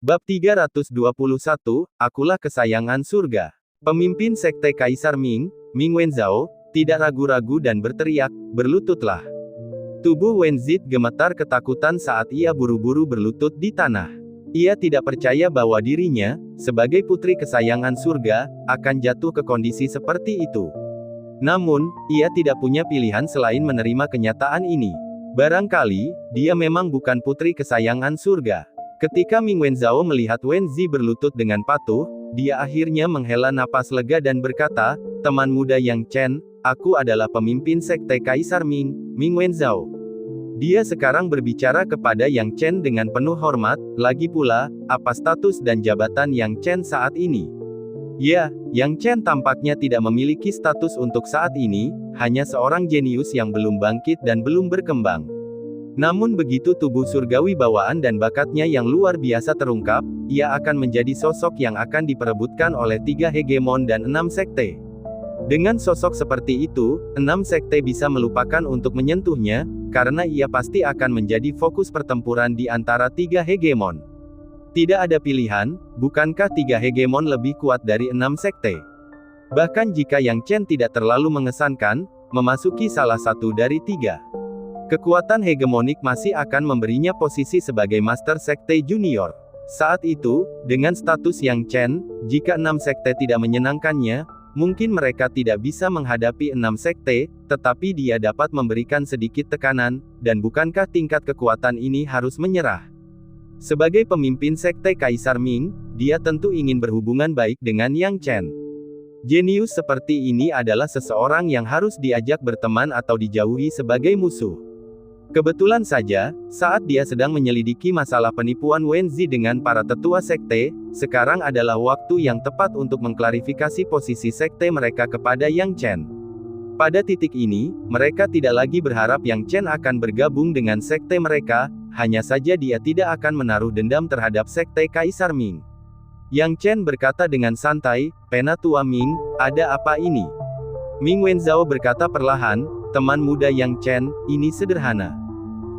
Bab 321, Akulah Kesayangan Surga. Pemimpin Sekte Kaisar Ming, Ming Wenzhao, tidak ragu-ragu dan berteriak, berlututlah. Tubuh Wenzhao gemetar ketakutan saat ia buru-buru berlutut di tanah. Ia tidak percaya bahwa dirinya, sebagai putri kesayangan surga, akan jatuh ke kondisi seperti itu. Namun, ia tidak punya pilihan selain menerima kenyataan ini. Barangkali, dia memang bukan putri kesayangan surga. Ketika Ming Wenzhao melihat Wenzhao berlutut dengan patuh, dia akhirnya menghela napas lega dan berkata, "Teman muda Yang Chen, aku adalah pemimpin Sekte Kaisar Ming, Ming Wenzhao." Dia sekarang berbicara kepada Yang Chen dengan penuh hormat, lagi pula, apa status dan jabatan Yang Chen saat ini? Ya, Yang Chen tampaknya tidak memiliki status untuk saat ini, hanya seorang jenius yang belum bangkit dan belum berkembang. Namun begitu tubuh surgawi bawaan dan bakatnya yang luar biasa terungkap, ia akan menjadi sosok yang akan diperebutkan oleh 3 hegemon dan 6 sekte. Dengan sosok seperti itu, 6 sekte bisa melupakan untuk menyentuhnya, karena ia pasti akan menjadi fokus pertempuran di antara 3 hegemon. Tidak ada pilihan, bukankah 3 hegemon lebih kuat dari 6 sekte? Bahkan jika Yang Chen tidak terlalu mengesankan, memasuki salah satu dari 3. Kekuatan hegemonik masih akan memberinya posisi sebagai Master Sekte Junior. Saat itu, dengan status Yang Chen, jika 6 sekte tidak menyenangkannya, mungkin mereka tidak bisa menghadapi 6 sekte, tetapi dia dapat memberikan sedikit tekanan, dan bukankah tingkat kekuatan ini harus menyerah? Sebagai pemimpin Sekte Kaisar Ming, dia tentu ingin berhubungan baik dengan Yang Chen. Jenius seperti ini adalah seseorang yang harus diajak berteman atau dijauhi sebagai musuh. Kebetulan saja, saat dia sedang menyelidiki masalah penipuan Wenzhao dengan para tetua sekte, sekarang adalah waktu yang tepat untuk mengklarifikasi posisi sekte mereka kepada Yang Chen. Pada titik ini, mereka tidak lagi berharap Yang Chen akan bergabung dengan sekte mereka, hanya saja dia tidak akan menaruh dendam terhadap sekte Kaisar Ming. Yang Chen berkata dengan santai, "Penatua Ming, ada apa ini?" Ming Wenzhao berkata perlahan, "Teman muda Yang Chen, ini sederhana.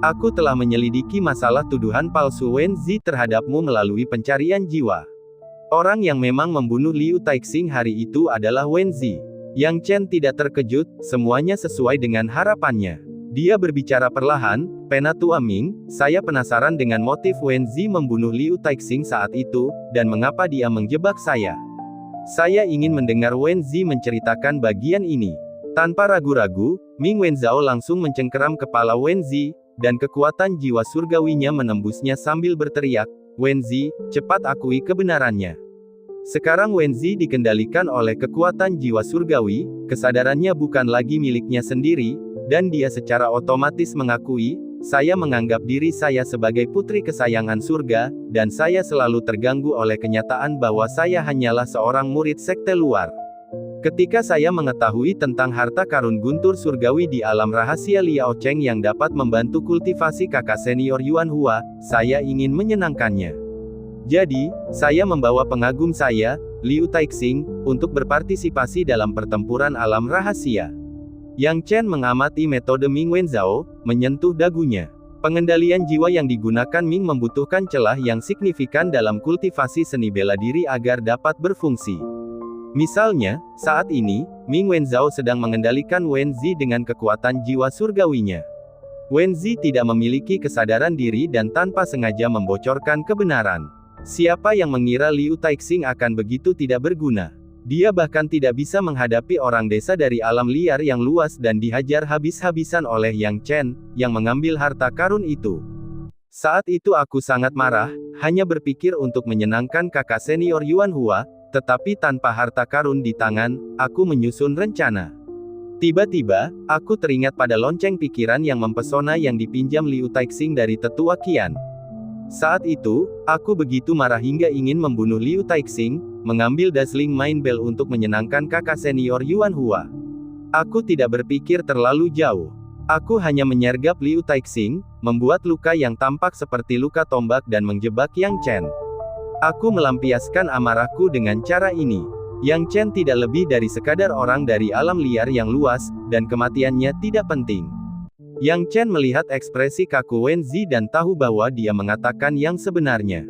Aku telah menyelidiki masalah tuduhan palsu Wenzhao terhadapmu melalui pencarian jiwa. Orang yang memang membunuh Liu Taixing hari itu adalah Wenzhao." Yang Chen tidak terkejut, semuanya sesuai dengan harapannya. Dia berbicara perlahan, "Penatua Ming, saya penasaran dengan motif Wenzhao membunuh Liu Taixing saat itu, dan mengapa dia menjebak saya. Saya ingin mendengar Wenzhao menceritakan bagian ini." Tanpa ragu-ragu, Ming Wenzhao langsung mencengkeram kepala Wenzhao, dan kekuatan jiwa surgawinya menembusnya sambil berteriak, "Wenzhao, cepat akui kebenarannya." Sekarang Wenzhao dikendalikan oleh kekuatan jiwa surgawi, kesadarannya bukan lagi miliknya sendiri, dan dia secara otomatis mengakui, "Saya menganggap diri saya sebagai putri kesayangan surga, dan saya selalu terganggu oleh kenyataan bahwa saya hanyalah seorang murid sekte luar. Ketika saya mengetahui tentang harta karun guntur surgawi di alam rahasia Liao Cheng yang dapat membantu kultivasi kakak senior Yuan Hua, saya ingin menyenangkannya. Jadi, saya membawa pengagum saya, Liu Taixing, untuk berpartisipasi dalam pertempuran alam rahasia." Yang Chen mengamati metode Ming Wenzhao, menyentuh dagunya. Pengendalian jiwa yang digunakan Ming membutuhkan celah yang signifikan dalam kultivasi seni bela diri agar dapat berfungsi. Misalnya, saat ini, Ming Wenzhao sedang mengendalikan Wenzhao dengan kekuatan jiwa surgawinya. Wenzhao tidak memiliki kesadaran diri dan tanpa sengaja membocorkan kebenaran. Siapa yang mengira Liu Taixing akan begitu tidak berguna? Dia bahkan tidak bisa menghadapi orang desa dari alam liar yang luas dan dihajar habis-habisan oleh Yang Chen, yang mengambil harta karun itu. Saat itu aku sangat marah, hanya berpikir untuk menyenangkan kakak senior Yuan Hua, tetapi tanpa harta karun di tangan, aku menyusun rencana. Tiba-tiba, aku teringat pada lonceng pikiran yang mempesona yang dipinjam Liu Taixing dari tetua Qian. Saat itu, aku begitu marah hingga ingin membunuh Liu Taixing, mengambil Dazzling Mind Bell untuk menyenangkan kakak senior Yuan Hua. Aku tidak berpikir terlalu jauh. Aku hanya menyergap Liu Taixing, membuat luka yang tampak seperti luka tombak dan menjebak Yang Chen. Aku melampiaskan amarahku dengan cara ini. Yang Chen tidak lebih dari sekadar orang dari alam liar yang luas, dan kematiannya tidak penting. Yang Chen melihat ekspresi kaku Wenzhao dan tahu bahwa dia mengatakan yang sebenarnya.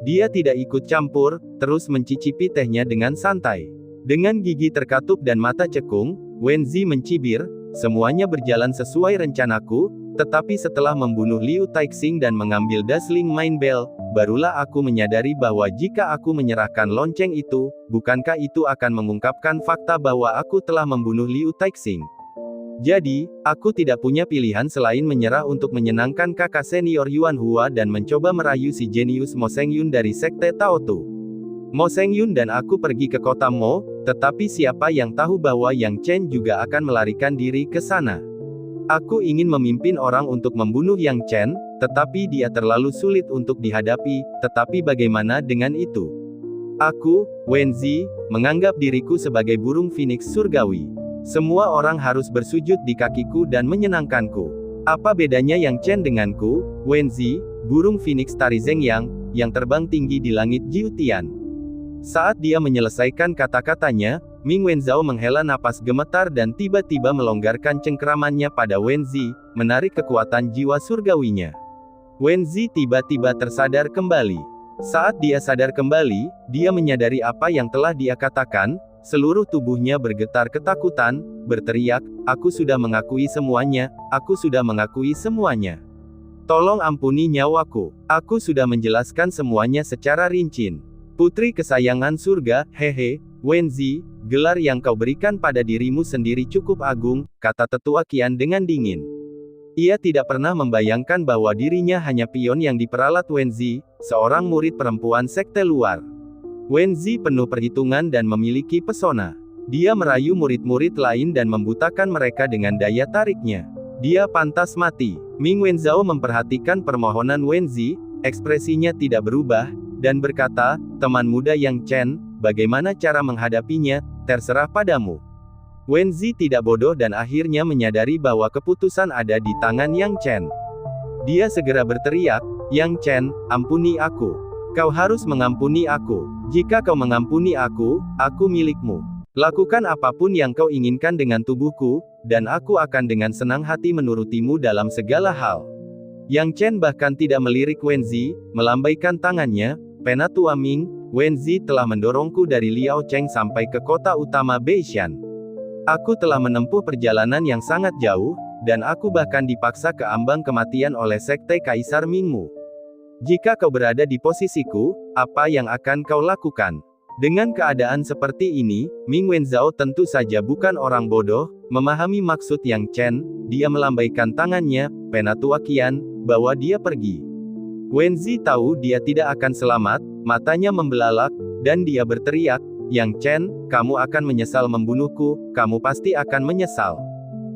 Dia tidak ikut campur, terus mencicipi tehnya dengan santai. Dengan gigi terkatup dan mata cekung, Wenzi mencibir, semuanya berjalan sesuai rencanaku, tetapi setelah membunuh Liu Taixing dan mengambil Dazzling Mind Bell, barulah aku menyadari bahwa jika aku menyerahkan lonceng itu, bukankah itu akan mengungkapkan fakta bahwa aku telah membunuh Liu Taixing. Jadi, aku tidak punya pilihan selain menyerah untuk menyenangkan kakak senior Yuan Hua dan mencoba merayu si jenius Mo Sengyun dari Sekte Tao Tu. Mo Sengyun dan aku pergi ke kota Mo, tetapi siapa yang tahu bahwa Yang Chen juga akan melarikan diri ke sana. Aku ingin memimpin orang untuk membunuh Yang Chen, tetapi dia terlalu sulit untuk dihadapi, tetapi bagaimana dengan itu? Aku, Wenzi, menganggap diriku sebagai burung phoenix surgawi. Semua orang harus bersujud di kakiku dan menyenangkanku. Apa bedanya Yang Chen denganku, Wenzi, burung phoenix Tari Zhengyang, yang terbang tinggi di langit Jiutian? Saat dia menyelesaikan kata-katanya, Ming Wenzhao menghela napas gemetar dan tiba-tiba melonggarkan cengkeramannya pada Wenzi, menarik kekuatan jiwa surgawinya. Wenzi tiba-tiba tersadar kembali. Saat dia sadar kembali, dia menyadari apa yang telah dia katakan. Seluruh tubuhnya bergetar ketakutan, berteriak, "Aku sudah mengakui semuanya, aku sudah mengakui semuanya. Tolong ampuni nyawaku. Aku sudah menjelaskan semuanya secara rinci. Putri kesayangan surga, hehe, Wenzi, gelar yang kau berikan pada dirimu sendiri cukup agung," kata tetua Qian dengan dingin. Ia tidak pernah membayangkan bahwa dirinya hanya pion yang diperalat Wenzi, seorang murid perempuan sekte luar. Wenzi penuh perhitungan dan memiliki pesona. Dia merayu murid-murid lain dan membutakan mereka dengan daya tariknya. Dia pantas mati. Ming Wenzhao memperhatikan permohonan Wenzi, ekspresinya tidak berubah, dan berkata, "Teman muda Yang Chen, bagaimana cara menghadapinya, terserah padamu." Wenzi tidak bodoh dan akhirnya menyadari bahwa keputusan ada di tangan Yang Chen. Dia segera berteriak, "Yang Chen, ampuni aku. Kau harus mengampuni aku. Jika kau mengampuni aku milikmu. Lakukan apapun yang kau inginkan dengan tubuhku, dan aku akan dengan senang hati menurutimu dalam segala hal." Yang Chen bahkan tidak melirik Wenzi, melambaikan tangannya, "Penatua Ming, Wenzi telah mendorongku dari Liao Cheng sampai ke kota utama Beishan. Aku telah menempuh perjalanan yang sangat jauh, dan aku bahkan dipaksa ke ambang kematian oleh Sekte Kaisar Mingmu. Jika kau berada di posisiku, apa yang akan kau lakukan?" Dengan keadaan seperti ini, Ming Wenzhao tentu saja bukan orang bodoh, memahami maksud Yang Chen, dia melambaikan tangannya, "Penatua Qian, bawa dia pergi." Wenzi tahu dia tidak akan selamat, matanya membelalak, dan dia berteriak, "Yang Chen, kamu akan menyesal membunuhku, kamu pasti akan menyesal.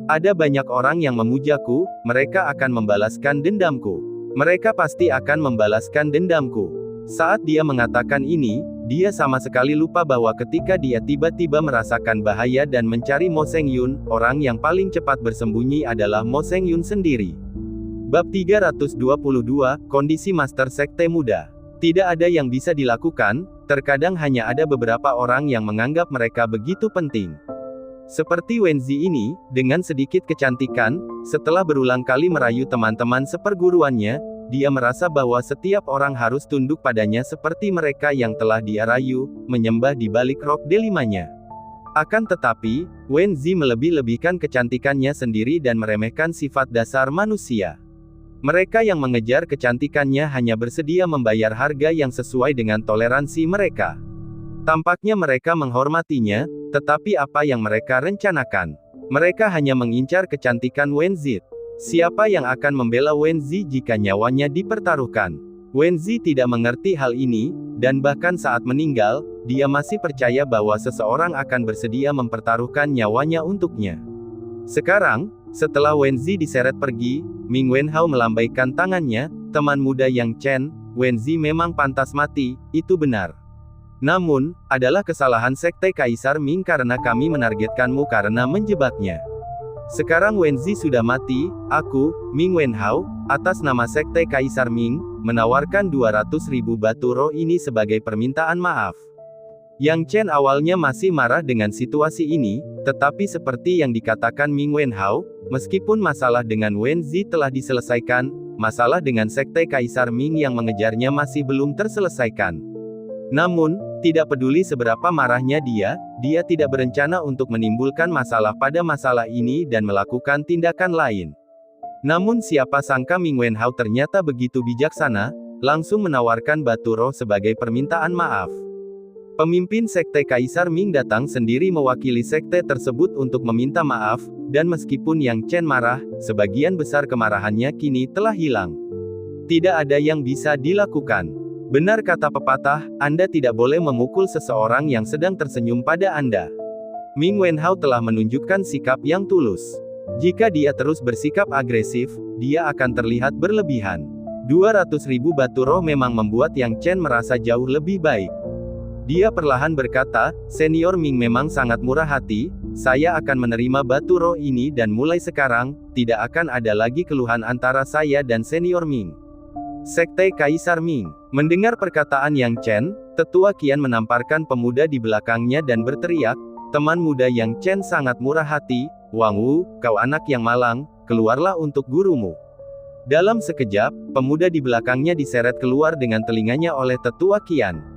Ada banyak orang yang memujaku, mereka akan membalaskan dendamku. Mereka pasti akan membalaskan dendamku." Saat dia mengatakan ini, dia sama sekali lupa bahwa ketika dia tiba-tiba merasakan bahaya dan mencari Mo Sengyun, orang yang paling cepat bersembunyi adalah Mo Sengyun sendiri. Bab 322, Kondisi Master Sekte Muda. Tidak ada yang bisa dilakukan, terkadang hanya ada beberapa orang yang menganggap mereka begitu penting. Seperti Wenzi ini, dengan sedikit kecantikan, setelah berulang kali merayu teman-teman seperguruannya, dia merasa bahwa setiap orang harus tunduk padanya seperti mereka yang telah dia rayu, menyembah di balik rok delimanya. Akan tetapi, Wenzi melebih-lebihkan kecantikannya sendiri dan meremehkan sifat dasar manusia. Mereka yang mengejar kecantikannya hanya bersedia membayar harga yang sesuai dengan toleransi mereka. Tampaknya mereka menghormatinya, tetapi apa yang mereka rencanakan? Mereka hanya mengincar kecantikan Wenzi. Siapa yang akan membela Wenzi jika nyawanya dipertaruhkan? Wenzi tidak mengerti hal ini, dan bahkan saat meninggal, dia masih percaya bahwa seseorang akan bersedia mempertaruhkan nyawanya untuknya. Sekarang, setelah Wenzi diseret pergi, Ming Wenhao melambaikan tangannya, "Teman muda Yang Chen, Wenzi memang pantas mati, itu benar. Namun, adalah kesalahan Sekte Kaisar Ming karena kami menargetkanmu karena menjebaknya. Sekarang Wenzi sudah mati, aku, Ming Wenhao, atas nama Sekte Kaisar Ming, menawarkan 200.000 batu roh ini sebagai permintaan maaf." Yang Chen awalnya masih marah dengan situasi ini, tetapi seperti yang dikatakan Ming Wenhao, meskipun masalah dengan Wen Zi telah diselesaikan, masalah dengan sekte Kaisar Ming yang mengejarnya masih belum terselesaikan. Namun, tidak peduli seberapa marahnya dia tidak berencana untuk menimbulkan masalah pada masalah ini dan melakukan tindakan lain. Namun siapa sangka Ming Wenhao ternyata begitu bijaksana, langsung menawarkan batu roh sebagai permintaan maaf. Pemimpin sekte Kaisar Ming datang sendiri mewakili sekte tersebut untuk meminta maaf, dan meskipun Yang Chen marah, sebagian besar kemarahannya kini telah hilang. Tidak ada yang bisa dilakukan. Benar kata pepatah, Anda tidak boleh memukul seseorang yang sedang tersenyum pada Anda. Ming Wenhao telah menunjukkan sikap yang tulus. Jika dia terus bersikap agresif, dia akan terlihat berlebihan. 200.000 batu roh memang membuat Yang Chen merasa jauh lebih baik. Dia perlahan berkata, Senior Ming memang sangat murah hati, saya akan menerima batu roh ini dan mulai sekarang, tidak akan ada lagi keluhan antara saya dan Senior Ming. Sekte Kaisar Ming. Mendengar perkataan Yang Chen, tetua Qian menamparkan pemuda di belakangnya dan berteriak, teman muda Yang Chen sangat murah hati, Wang Wu, kau anak yang malang, keluarlah untuk gurumu. Dalam sekejap, pemuda di belakangnya diseret keluar dengan telinganya oleh tetua Qian.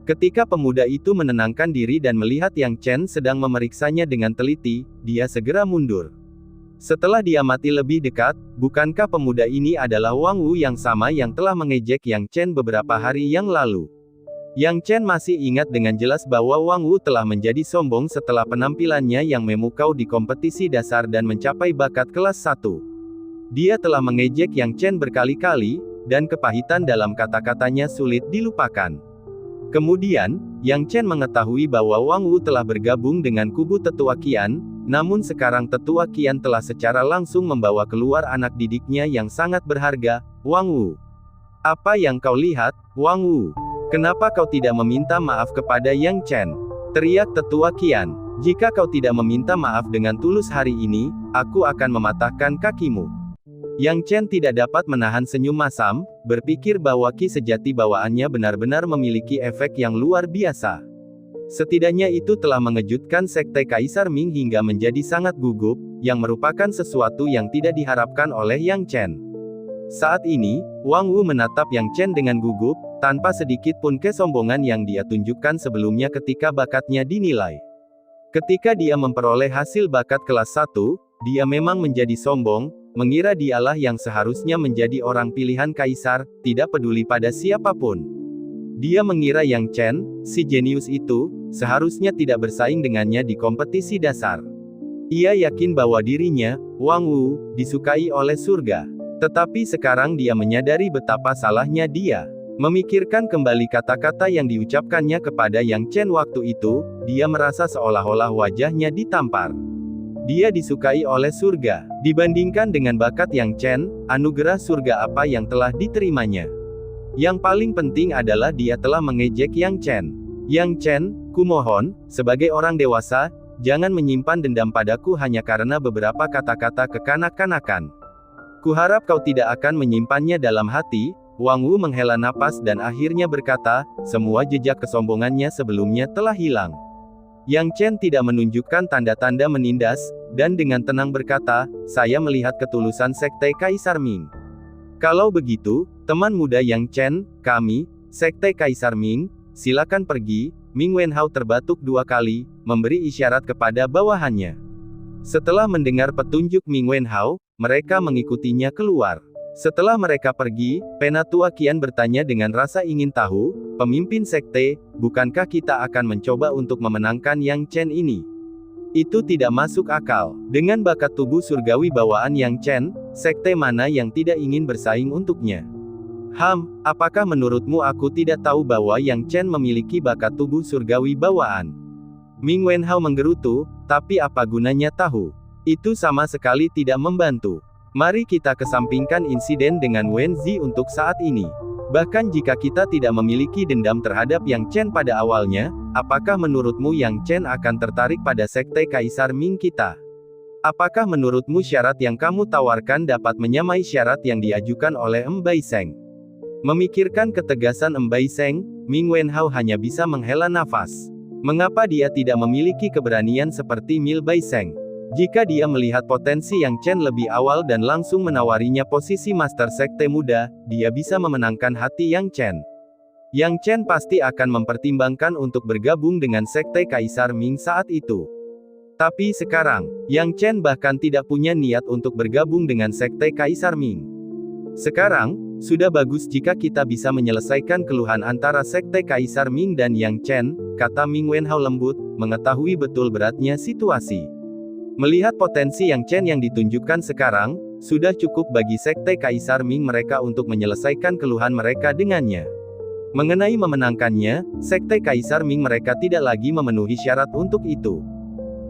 Ketika pemuda itu menenangkan diri dan melihat Yang Chen sedang memeriksanya dengan teliti, dia segera mundur. Setelah diamati lebih dekat, bukankah pemuda ini adalah Wang Wu yang sama yang telah mengejek Yang Chen beberapa hari yang lalu? Yang Chen masih ingat dengan jelas bahwa Wang Wu telah menjadi sombong setelah penampilannya yang memukau di kompetisi dasar dan mencapai bakat kelas 1. Dia telah mengejek Yang Chen berkali-kali, dan kepahitan dalam kata-katanya sulit dilupakan. Kemudian, Yang Chen mengetahui bahwa Wang Wu telah bergabung dengan kubu tetua Qian, namun sekarang tetua Qian telah secara langsung membawa keluar anak didiknya yang sangat berharga, Wang Wu. Apa yang kau lihat, Wang Wu? Kenapa kau tidak meminta maaf kepada Yang Chen? Teriak tetua Qian. Jika kau tidak meminta maaf dengan tulus hari ini, aku akan mematahkan kakimu. Yang Chen tidak dapat menahan senyum masam, berpikir bahwa ki sejati bawaannya benar-benar memiliki efek yang luar biasa. Setidaknya itu telah mengejutkan sekte Kaisar Ming hingga menjadi sangat gugup, yang merupakan sesuatu yang tidak diharapkan oleh Yang Chen. Saat ini, Wang Wu menatap Yang Chen dengan gugup, tanpa sedikit pun kesombongan yang dia tunjukkan sebelumnya ketika bakatnya dinilai. Ketika dia memperoleh hasil bakat kelas 1, dia memang menjadi sombong, mengira dialah yang seharusnya menjadi orang pilihan kaisar, tidak peduli pada siapapun. Dia mengira Yang Chen, si jenius itu, seharusnya tidak bersaing dengannya di kompetisi dasar. Ia yakin bahwa dirinya, Wang Wu, disukai oleh surga. Tetapi sekarang dia menyadari betapa salahnya dia. Memikirkan kembali kata-kata yang diucapkannya kepada Yang Chen waktu itu, dia merasa seolah-olah wajahnya ditampar. Dia disukai oleh surga. Dibandingkan dengan bakat Yang Chen, anugerah surga apa yang telah diterimanya? Yang paling penting adalah dia telah mengejek Yang Chen. Yang Chen, kumohon, sebagai orang dewasa, jangan menyimpan dendam padaku hanya karena beberapa kata-kata kekanak-kanakan. Kuharap kau tidak akan menyimpannya dalam hati. Wang Wu menghela napas dan akhirnya berkata, semua jejak kesombongannya sebelumnya telah hilang. Yang Chen tidak menunjukkan tanda-tanda menindas, dan dengan tenang berkata, saya melihat ketulusan sekte Kaisar Ming. Kalau begitu, teman muda Yang Chen, kami, sekte Kaisar Ming, silakan pergi. Ming Wenhao terbatuk 2 kali, memberi isyarat kepada bawahannya. Setelah mendengar petunjuk Ming Wenhao, mereka mengikutinya keluar. Setelah mereka pergi, Penatua Qian bertanya dengan rasa ingin tahu, pemimpin sekte, bukankah kita akan mencoba untuk memenangkan Yang Chen ini? Itu tidak masuk akal. Dengan bakat tubuh surgawi bawaan Yang Chen, sekte mana yang tidak ingin bersaing untuknya? Apakah menurutmu aku tidak tahu bahwa Yang Chen memiliki bakat tubuh surgawi bawaan? Ming Wenhao menggerutu, tapi apa gunanya tahu? Itu sama sekali tidak membantu. Mari kita kesampingkan insiden dengan Wen Zi untuk saat ini. Bahkan jika kita tidak memiliki dendam terhadap Yang Chen pada awalnya, apakah menurutmu Yang Chen akan tertarik pada sekte Kaisar Ming kita? Apakah menurutmu syarat yang kamu tawarkan dapat menyamai syarat yang diajukan oleh Bai Seng? Memikirkan ketegasan Bai Seng, Ming Wenhao hanya bisa menghela nafas. Mengapa dia tidak memiliki keberanian seperti Mil Baiseng? Jika dia melihat potensi Yang Chen lebih awal dan langsung menawarinya posisi Master Sekte Muda, dia bisa memenangkan hati Yang Chen. Yang Chen pasti akan mempertimbangkan untuk bergabung dengan Sekte Kaisar Ming saat itu. Tapi sekarang, Yang Chen bahkan tidak punya niat untuk bergabung dengan Sekte Kaisar Ming. Sekarang, sudah bagus jika kita bisa menyelesaikan keluhan antara Sekte Kaisar Ming dan Yang Chen, kata Ming Wenhao lembut, mengetahui betul beratnya situasi. Melihat potensi Yang Chen yang ditunjukkan sekarang, sudah cukup bagi Sekte Kaisar Ming mereka untuk menyelesaikan keluhan mereka dengannya. Mengenai memenangkannya, Sekte Kaisar Ming mereka tidak lagi memenuhi syarat untuk itu.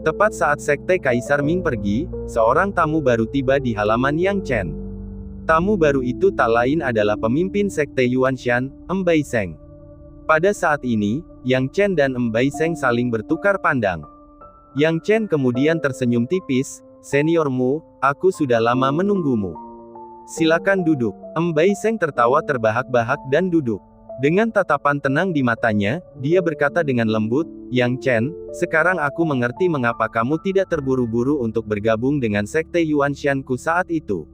Tepat saat Sekte Kaisar Ming pergi, seorang tamu baru tiba di halaman Yang Chen. Tamu baru itu tak lain adalah pemimpin Sekte Yuanshan, Baiseng. Pada saat ini, Yang Chen dan Baiseng saling bertukar pandang. Yang Chen kemudian tersenyum tipis, "Seniormu, aku sudah lama menunggumu. Silakan duduk." Baiseng tertawa terbahak-bahak dan duduk. Dengan tatapan tenang di matanya, dia berkata dengan lembut, "Yang Chen, sekarang aku mengerti mengapa kamu tidak terburu-buru untuk bergabung dengan Sekte Yuanshanku saat itu.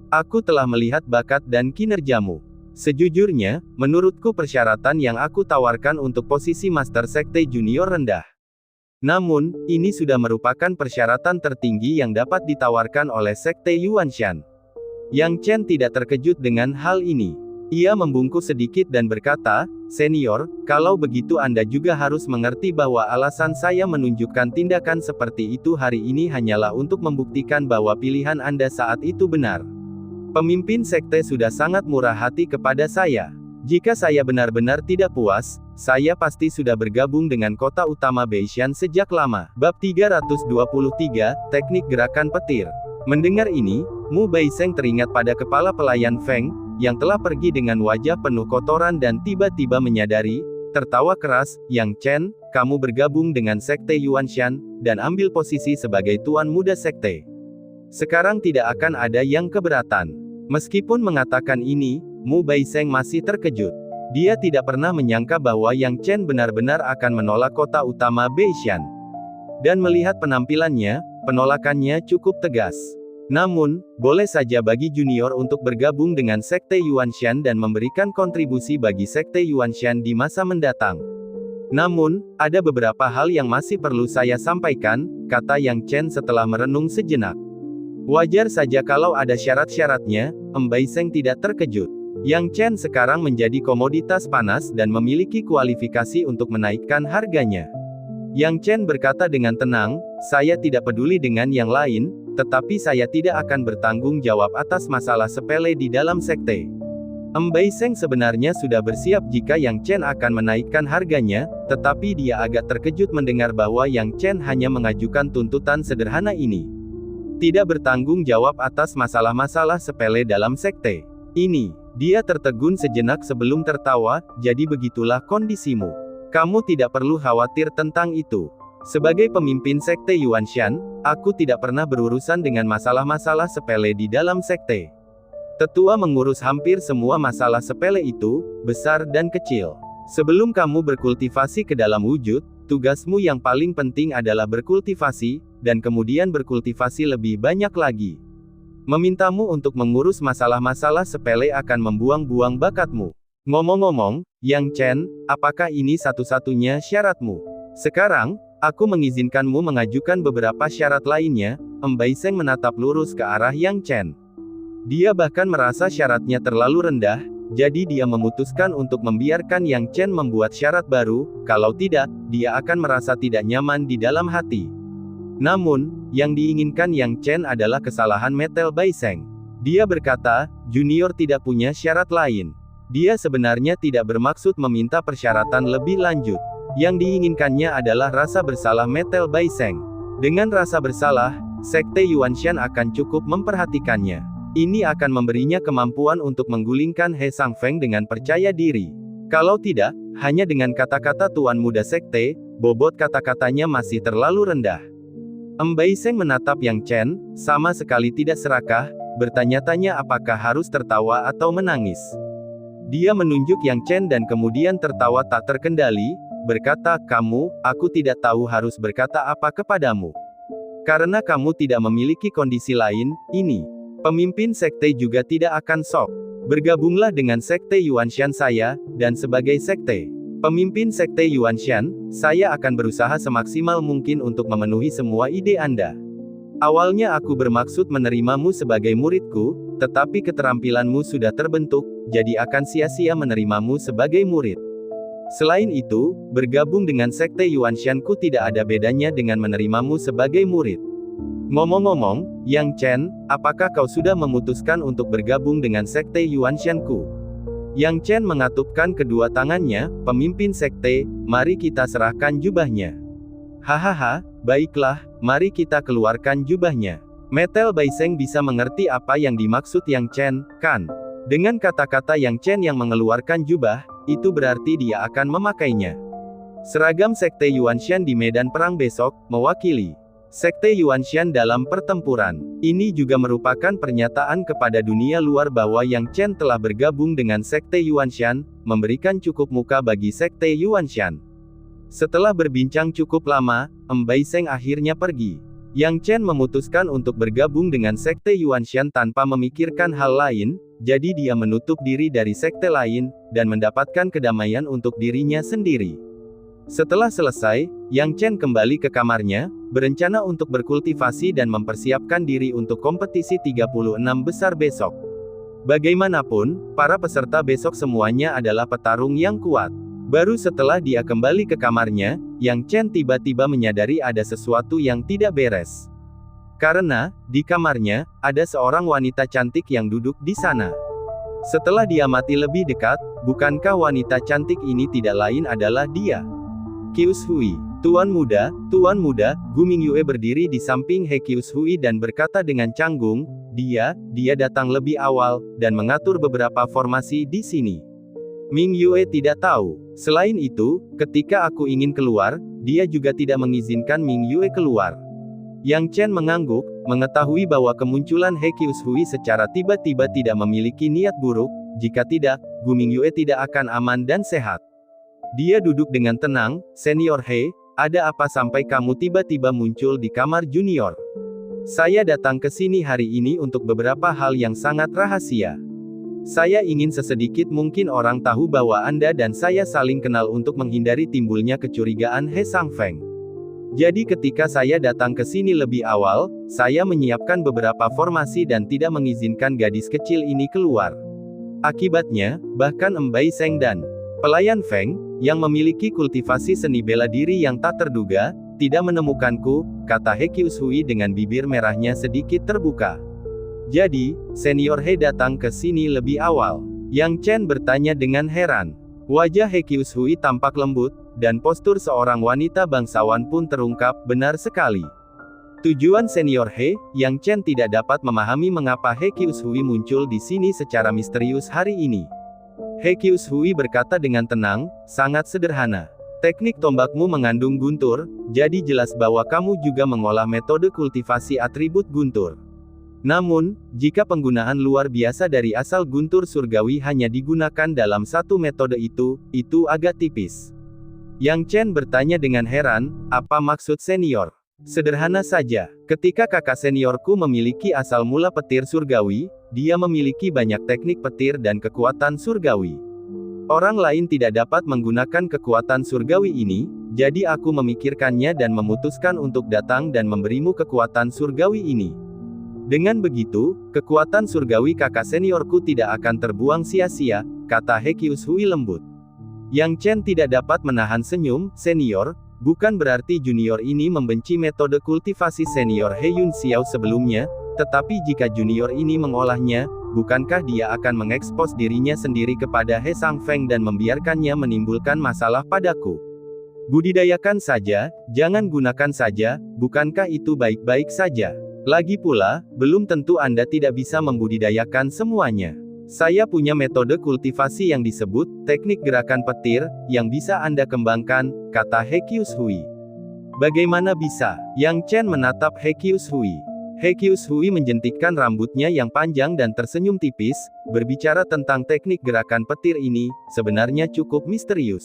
Aku telah melihat bakat dan kinerjamu. Sejujurnya, menurutku persyaratan yang aku tawarkan untuk posisi Master Sekte Junior rendah. Namun, ini sudah merupakan persyaratan tertinggi yang dapat ditawarkan oleh Sekte Yuanshan." Yang Chen tidak terkejut dengan hal ini. Ia membungkuk sedikit dan berkata, "Senior, kalau begitu Anda juga harus mengerti bahwa alasan saya menunjukkan tindakan seperti itu hari ini hanyalah untuk membuktikan bahwa pilihan Anda saat itu benar. Pemimpin sekte sudah sangat murah hati kepada saya. Jika saya benar-benar tidak puas, saya pasti sudah bergabung dengan kota utama Beishan sejak lama." Bab 323, Teknik Gerakan Petir. Mendengar ini, Mu Baiseng teringat pada kepala pelayan Feng, yang telah pergi dengan wajah penuh kotoran dan tiba-tiba menyadari, tertawa keras, "Yang Chen, kamu bergabung dengan Sekte Yuanshan, dan ambil posisi sebagai Tuan Muda Sekte. Sekarang tidak akan ada yang keberatan." Meskipun mengatakan ini, Mu Baiseng masih terkejut. Dia tidak pernah menyangka bahwa Yang Chen benar-benar akan menolak kota utama Beishan. Dan melihat penampilannya, penolakannya cukup tegas. Namun, boleh saja bagi junior untuk bergabung dengan Sekte Yuanshan dan memberikan kontribusi bagi Sekte Yuanshan di masa mendatang. Namun, ada beberapa hal yang masih perlu saya sampaikan, kata Yang Chen setelah merenung sejenak. Wajar saja kalau ada syarat-syaratnya, Baiseng tidak terkejut. Yang Chen sekarang menjadi komoditas panas dan memiliki kualifikasi untuk menaikkan harganya. Yang Chen berkata dengan tenang, "Saya tidak peduli dengan yang lain, tetapi saya tidak akan bertanggung jawab atas masalah sepele di dalam sekte." Baiseng sebenarnya sudah bersiap jika Yang Chen akan menaikkan harganya, tetapi dia agak terkejut mendengar bahwa Yang Chen hanya mengajukan tuntutan sederhana ini. Tidak bertanggung jawab atas masalah-masalah sepele dalam sekte ini. Dia tertegun sejenak sebelum tertawa, "Jadi begitulah kondisimu. Kamu tidak perlu khawatir tentang itu. Sebagai pemimpin Sekte Yuanshan, aku tidak pernah berurusan dengan masalah-masalah sepele di dalam sekte. Tetua mengurus hampir semua masalah sepele itu, besar dan kecil. Sebelum kamu berkultivasi ke dalam wujud, tugasmu yang paling penting adalah berkultivasi, dan kemudian berkultivasi lebih banyak lagi. Memintamu untuk mengurus masalah-masalah sepele akan membuang-buang bakatmu. Ngomong-ngomong, Yang Chen, apakah ini satu-satunya syaratmu? Sekarang, aku mengizinkanmu mengajukan beberapa syarat lainnya." Baiseng menatap lurus ke arah Yang Chen. Dia bahkan merasa syaratnya terlalu rendah, jadi dia memutuskan untuk membiarkan Yang Chen membuat syarat baru, kalau tidak, dia akan merasa tidak nyaman di dalam hati. Namun, yang diinginkan Yang Chen adalah kesalahan Metal Baiseng. Dia berkata, "Junior tidak punya syarat lain." Dia sebenarnya tidak bermaksud meminta persyaratan lebih lanjut. Yang diinginkannya adalah rasa bersalah Metal Baiseng. Dengan rasa bersalah, Sekte Yuanshan akan cukup memperhatikannya. Ini akan memberinya kemampuan untuk menggulingkan He Sang Feng dengan percaya diri. Kalau tidak, hanya dengan kata-kata Tuan Muda Sekte, bobot kata-katanya masih terlalu rendah. Baiseng menatap Yang Chen, sama sekali tidak serakah, bertanya-tanya apakah harus tertawa atau menangis. Dia menunjuk Yang Chen dan kemudian tertawa tak terkendali, berkata, aku tidak tahu harus berkata apa kepadamu. Karena kamu tidak memiliki kondisi lain, ini. Pemimpin sekte juga tidak akan sok. Bergabunglah dengan sekte Yuanshan saya, dan sebagai sekte pemimpin sekte Yuanshan, saya akan berusaha semaksimal mungkin untuk memenuhi semua ide Anda. Awalnya aku bermaksud menerimamu sebagai muridku, tetapi keterampilanmu sudah terbentuk, jadi akan sia-sia menerimamu sebagai murid. Selain itu, bergabung dengan sekte Yuanshanku tidak ada bedanya dengan menerimamu sebagai murid. Ngomong-ngomong, Yang Chen, apakah kau sudah memutuskan untuk bergabung dengan sekte Yuanshanku? Yang Chen mengatupkan kedua tangannya, pemimpin sekte, mari kita serahkan jubahnya. Hahaha, baiklah, mari kita keluarkan jubahnya. Metal Baiseng bisa mengerti apa yang dimaksud Yang Chen, kan? Dengan kata-kata Yang Chen yang mengeluarkan jubah, itu berarti dia akan memakainya. Seragam sekte Yuanshan di medan perang besok, mewakili sekte Yuanshan dalam pertempuran. Ini juga merupakan pernyataan kepada dunia luar bahwa Yang Chen telah bergabung dengan sekte Yuanshan, memberikan cukup muka bagi sekte Yuanshan. Setelah berbincang cukup lama, Baiseng akhirnya pergi. Yang Chen memutuskan untuk bergabung dengan sekte Yuanshan tanpa memikirkan hal lain, jadi dia menutup diri dari sekte lain, dan mendapatkan kedamaian untuk dirinya sendiri. Setelah selesai, Yang Chen kembali ke kamarnya, berencana untuk berkultivasi dan mempersiapkan diri untuk kompetisi 36 besar besok. Bagaimanapun, para peserta besok semuanya adalah petarung yang kuat. Baru setelah dia kembali ke kamarnya, Yang Chen tiba-tiba menyadari ada sesuatu yang tidak beres. Karena, di kamarnya, ada seorang wanita cantik yang duduk di sana. Setelah dia mati lebih dekat, bukankah wanita cantik ini tidak lain adalah dia? Qius Hui. Tuan muda, Gu Mingyue berdiri di samping He Qius Hui dan berkata dengan canggung, dia datang lebih awal, dan mengatur beberapa formasi di sini. Mingyue tidak tahu. Selain itu, ketika aku ingin keluar, dia juga tidak mengizinkan Mingyue keluar. Yang Chen mengangguk, mengetahui bahwa kemunculan He Qius Hui secara tiba-tiba tidak memiliki niat buruk, jika tidak, Gu Mingyue tidak akan aman dan sehat. Dia duduk dengan tenang, Senior He, ada apa sampai kamu tiba-tiba muncul di kamar junior? Saya datang ke sini hari ini untuk beberapa hal yang sangat rahasia. Saya ingin sesedikit mungkin orang tahu bahwa Anda dan saya saling kenal untuk menghindari timbulnya kecurigaan He Sangfeng. Jadi ketika saya datang ke sini lebih awal, saya menyiapkan beberapa formasi dan tidak mengizinkan gadis kecil ini keluar. Akibatnya, bahkan Baiseng dan pelayan Feng, yang memiliki kultivasi seni bela diri yang tak terduga, tidak menemukanku, kata He Qius Hui dengan bibir merahnya sedikit terbuka. Jadi, Senior He datang ke sini lebih awal. Yang Chen bertanya dengan heran. Wajah He Qius Hui tampak lembut, dan postur seorang wanita bangsawan pun terungkap, benar sekali. Tujuan Senior He, Yang Chen tidak dapat memahami mengapa He Qius Hui muncul di sini secara misterius hari ini. He Qius Hui berkata dengan tenang, sangat sederhana. Teknik tombakmu mengandung guntur, jadi jelas bahwa kamu juga mengolah metode kultivasi atribut guntur. Namun, jika penggunaan luar biasa dari asal guntur surgawi hanya digunakan dalam satu metode itu agak tipis. Yang Chen bertanya dengan heran, apa maksud senior? Sederhana saja, ketika kakak seniorku memiliki asal mula petir surgawi, dia memiliki banyak teknik petir dan kekuatan surgawi. Orang lain tidak dapat menggunakan kekuatan surgawi ini, jadi aku memikirkannya dan memutuskan untuk datang dan memberimu kekuatan surgawi ini. Dengan begitu, kekuatan surgawi kakak seniorku tidak akan terbuang sia-sia, kata He Qius Hui lembut. Yang Chen tidak dapat menahan senyum, senior, bukan berarti junior ini membenci metode kultivasi senior He Yun Xiao sebelumnya, tetapi jika junior ini mengolahnya, bukankah dia akan mengekspos dirinya sendiri kepada He Sangfeng dan membiarkannya menimbulkan masalah padaku? Budidayakan saja, jangan gunakan saja, bukankah itu baik-baik saja? Lagi pula, belum tentu Anda tidak bisa membudidayakan semuanya. Saya punya metode kultivasi yang disebut, teknik gerakan petir, yang bisa Anda kembangkan, kata He Qius Hui. Bagaimana bisa? Yang Chen menatap He Qius Hui. He Qius Hui menjentikkan rambutnya yang panjang dan tersenyum tipis, berbicara tentang teknik gerakan petir ini, sebenarnya cukup misterius.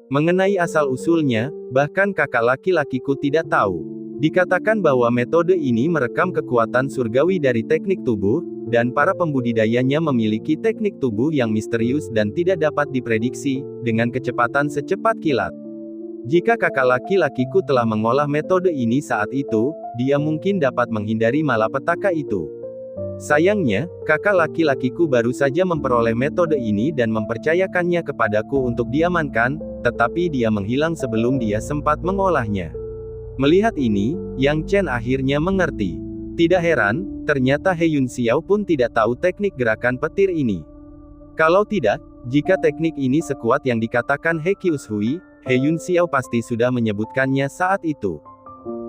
Mengenai asal-usulnya, bahkan kakak laki-lakiku tidak tahu. Dikatakan bahwa metode ini merekam kekuatan surgawi dari teknik tubuh, dan para pembudidayanya memiliki teknik tubuh yang misterius dan tidak dapat diprediksi, dengan kecepatan secepat kilat. Jika kakak laki-lakiku telah mengolah metode ini saat itu, dia mungkin dapat menghindari malapetaka itu. Sayangnya, kakak laki-lakiku baru saja memperoleh metode ini dan mempercayakannya kepadaku untuk diamankan, tetapi dia menghilang sebelum dia sempat mengolahnya. Melihat ini, Yang Chen akhirnya mengerti. Tidak heran, ternyata He Yun Xiao pun tidak tahu teknik gerakan petir ini. Kalau tidak, jika teknik ini sekuat yang dikatakan He Qius Hui, He Yun Xiao pasti sudah menyebutkannya saat itu.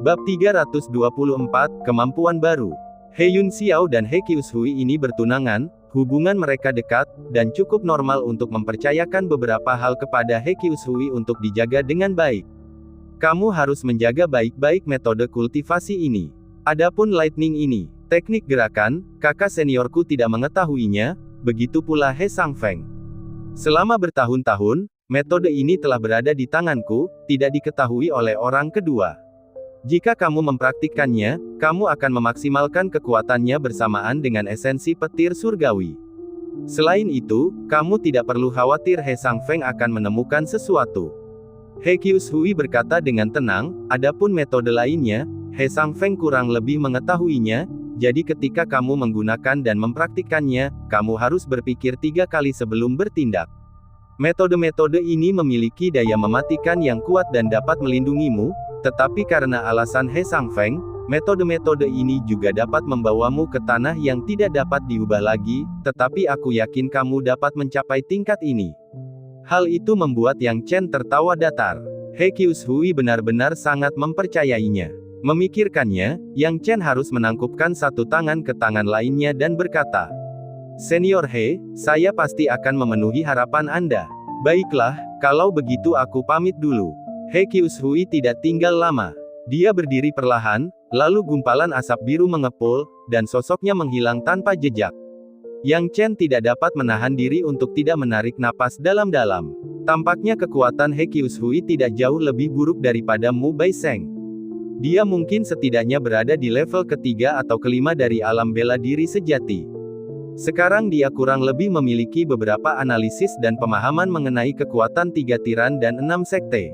Bab 324, Kemampuan Baru. He Yun Xiao dan He Qius Hui ini bertunangan, hubungan mereka dekat, dan cukup normal untuk mempercayakan beberapa hal kepada He Qius Hui untuk dijaga dengan baik. Kamu harus menjaga baik-baik metode kultivasi ini. Adapun lightning ini, teknik gerakan, kakak seniorku tidak mengetahuinya, begitu pula He Sangfeng. Selama bertahun-tahun, metode ini telah berada di tanganku, tidak diketahui oleh orang kedua. Jika kamu mempraktikkannya, kamu akan memaksimalkan kekuatannya bersamaan dengan esensi petir surgawi. Selain itu, kamu tidak perlu khawatir He Sangfeng akan menemukan sesuatu. He Qius Hui berkata dengan tenang, adapun metode lainnya, He Sangfeng kurang lebih mengetahuinya, jadi ketika kamu menggunakan dan mempraktikkannya, kamu harus berpikir 3 kali sebelum bertindak. Metode-metode ini memiliki daya mematikan yang kuat dan dapat melindungimu, tetapi karena alasan He Sangfeng, metode-metode ini juga dapat membawamu ke tanah yang tidak dapat diubah lagi, tetapi aku yakin kamu dapat mencapai tingkat ini. Hal itu membuat Yang Chen tertawa datar. He Qius Hui benar-benar sangat mempercayainya. Memikirkannya, Yang Chen harus menangkupkan satu tangan ke tangan lainnya dan berkata, Senior He, saya pasti akan memenuhi harapan Anda. Baiklah, kalau begitu aku pamit dulu. He Qius Hui tidak tinggal lama. Dia berdiri perlahan, lalu gumpalan asap biru mengepul, dan sosoknya menghilang tanpa jejak. Yang Chen tidak dapat menahan diri untuk tidak menarik napas dalam-dalam. Tampaknya kekuatan He Qius Hui tidak jauh lebih buruk daripada Mu Baisheng. Dia mungkin setidaknya berada di level ketiga atau kelima dari alam bela diri sejati. Sekarang dia kurang lebih memiliki beberapa analisis dan pemahaman mengenai kekuatan 3 tiran dan 6 sekte.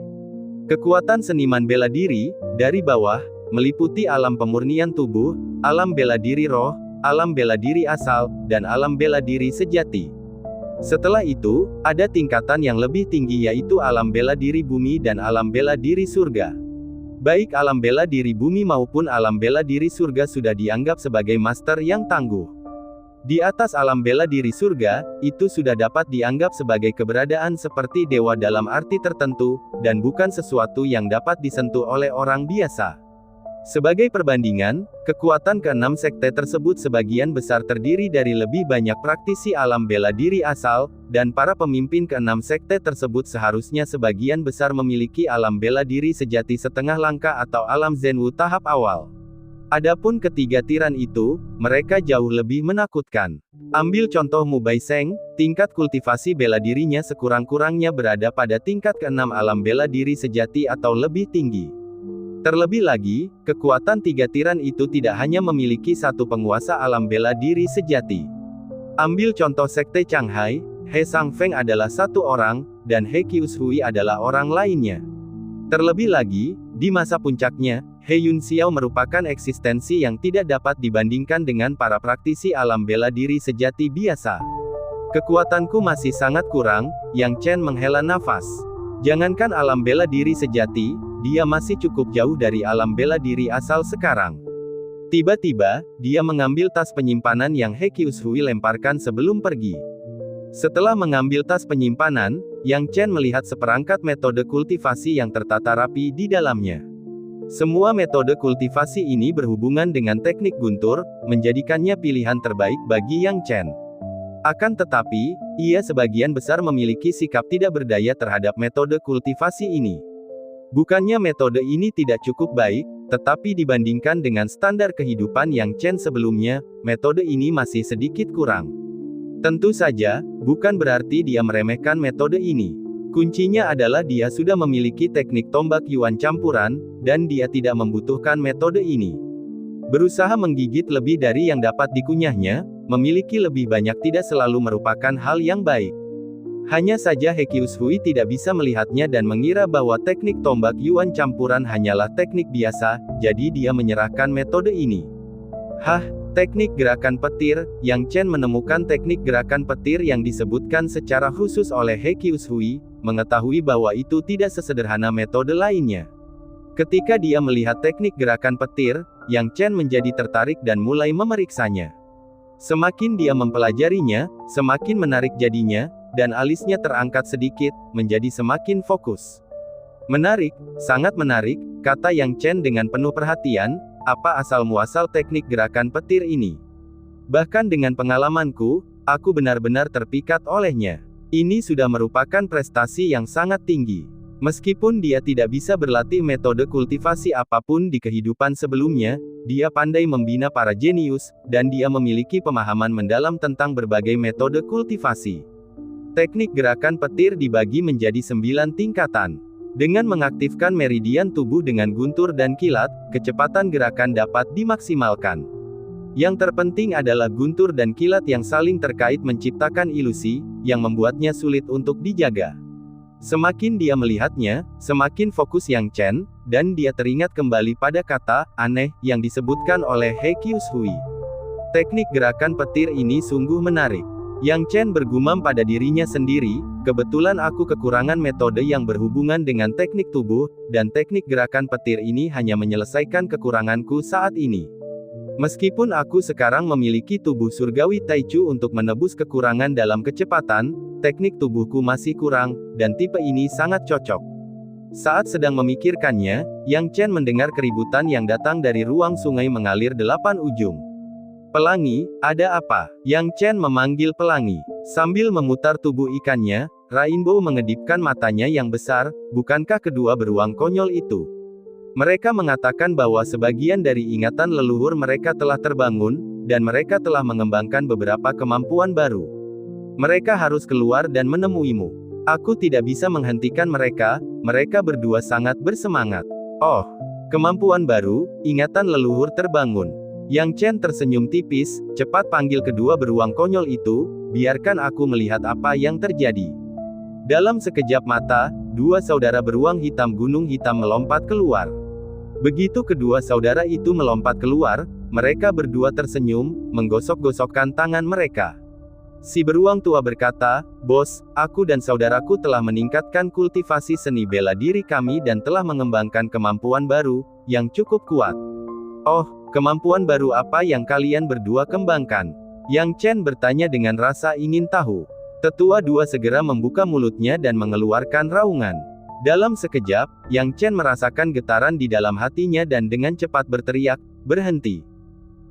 Kekuatan seniman bela diri, dari bawah, meliputi alam pemurnian tubuh, alam bela diri roh, alam bela diri asal, dan alam bela diri sejati. Setelah itu, ada tingkatan yang lebih tinggi yaitu alam bela diri bumi dan alam bela diri surga. Baik alam bela diri bumi maupun alam bela diri surga sudah dianggap sebagai master yang tangguh. Di atas alam bela diri surga, itu sudah dapat dianggap sebagai keberadaan seperti dewa dalam arti tertentu, dan bukan sesuatu yang dapat disentuh oleh orang biasa. Sebagai perbandingan, kekuatan ke-6 sekte tersebut sebagian besar terdiri dari lebih banyak praktisi alam bela diri asal, dan para pemimpin ke-6 sekte tersebut seharusnya sebagian besar memiliki alam bela diri sejati setengah langkah atau alam Zenwu tahap awal. Adapun ketiga tiran itu, mereka jauh lebih menakutkan. Ambil contoh Mu Baisheng, tingkat kultivasi bela dirinya sekurang-kurangnya berada pada tingkat ke-6 alam bela diri sejati atau lebih tinggi. Terlebih lagi, kekuatan 3 tiran itu tidak hanya memiliki satu penguasa alam bela diri sejati. Ambil contoh sekte Changhai, He Sangfeng adalah satu orang, dan He Qius Hui adalah orang lainnya. Terlebih lagi, di masa puncaknya, He Yun Xiao merupakan eksistensi yang tidak dapat dibandingkan dengan para praktisi alam bela diri sejati biasa. Kekuatanku masih sangat kurang, Yang Chen menghela nafas. Jangankan alam bela diri sejati, dia masih cukup jauh dari alam bela diri asal sekarang. Tiba-tiba, dia mengambil tas penyimpanan yang He Qius Hui lemparkan sebelum pergi. Setelah mengambil tas penyimpanan, Yang Chen melihat seperangkat metode kultivasi yang tertata rapi di dalamnya. Semua metode kultivasi ini berhubungan dengan teknik guntur, menjadikannya pilihan terbaik bagi Yang Chen. Akan tetapi, ia sebagian besar memiliki sikap tidak berdaya terhadap metode kultivasi ini. Bukannya metode ini tidak cukup baik, tetapi dibandingkan dengan standar kehidupan Yang Chen sebelumnya, metode ini masih sedikit kurang. Tentu saja, bukan berarti dia meremehkan metode ini. Kuncinya adalah dia sudah memiliki teknik tombak Yuan campuran, dan dia tidak membutuhkan metode ini. Berusaha menggigit lebih dari yang dapat dikunyahnya, memiliki lebih banyak tidak selalu merupakan hal yang baik. Hanya saja He Qiushui tidak bisa melihatnya dan mengira bahwa teknik tombak Yuan campuran hanyalah teknik biasa, jadi dia menyerahkan metode ini. Teknik gerakan petir. Yang Chen menemukan teknik gerakan petir yang disebutkan secara khusus oleh He Qiushui, mengetahui bahwa itu tidak sesederhana metode lainnya. Ketika dia melihat teknik gerakan petir, Yang Chen menjadi tertarik dan mulai memeriksanya. Semakin dia mempelajarinya, semakin menarik jadinya, dan alisnya terangkat sedikit, menjadi semakin fokus. Menarik, sangat menarik, kata Yang Chen dengan penuh perhatian. Apa asal-muasal teknik gerakan petir ini? Bahkan dengan pengalamanku, aku benar-benar terpikat olehnya. Ini sudah merupakan prestasi yang sangat tinggi. Meskipun dia tidak bisa berlatih metode kultivasi apapun di kehidupan sebelumnya, dia pandai membina para jenius, dan dia memiliki pemahaman mendalam tentang berbagai metode kultivasi. Teknik gerakan petir dibagi menjadi 9 tingkatan. Dengan mengaktifkan meridian tubuh dengan guntur dan kilat, kecepatan gerakan dapat dimaksimalkan. Yang terpenting adalah guntur dan kilat yang saling terkait menciptakan ilusi, yang membuatnya sulit untuk dijaga. Semakin dia melihatnya, semakin fokus Yang Chen, dan dia teringat kembali pada kata aneh yang disebutkan oleh He Qiushui. Teknik gerakan petir ini sungguh menarik. Yang Chen bergumam pada dirinya sendiri, kebetulan aku kekurangan metode yang berhubungan dengan teknik tubuh, dan teknik gerakan petir ini hanya menyelesaikan kekuranganku saat ini. Meskipun aku sekarang memiliki tubuh surgawi Taichu untuk menebus kekurangan dalam kecepatan, teknik tubuhku masih kurang, dan tipe ini sangat cocok. Saat sedang memikirkannya, Yang Chen mendengar keributan yang datang dari ruang sungai mengalir 8 ujung. Pelangi, ada apa? Yang Chen memanggil pelangi. Sambil memutar tubuh ikannya, Rainbow mengedipkan matanya yang besar. Bukankah kedua beruang konyol itu? Mereka mengatakan bahwa sebagian dari ingatan leluhur mereka telah terbangun, dan mereka telah mengembangkan beberapa kemampuan baru. Mereka harus keluar dan menemuimu. Aku tidak bisa menghentikan mereka, mereka berdua sangat bersemangat. Oh, kemampuan baru, ingatan leluhur terbangun. Yang Chen tersenyum tipis, cepat panggil kedua beruang konyol itu, biarkan aku melihat apa yang terjadi. Dalam sekejap mata, dua saudara beruang hitam gunung hitam melompat keluar. Begitu kedua saudara itu melompat keluar, mereka berdua tersenyum, menggosok-gosokkan tangan mereka. Si beruang tua berkata, "Bos, aku dan saudaraku telah meningkatkan kultivasi seni bela diri kami dan telah mengembangkan kemampuan baru, yang cukup kuat." "Oh, kemampuan baru apa yang kalian berdua kembangkan?" Yang Chen bertanya dengan rasa ingin tahu. Tetua dua segera membuka mulutnya dan mengeluarkan raungan. Dalam sekejap, Yang Chen merasakan getaran di dalam hatinya dan dengan cepat berteriak, "Berhenti!"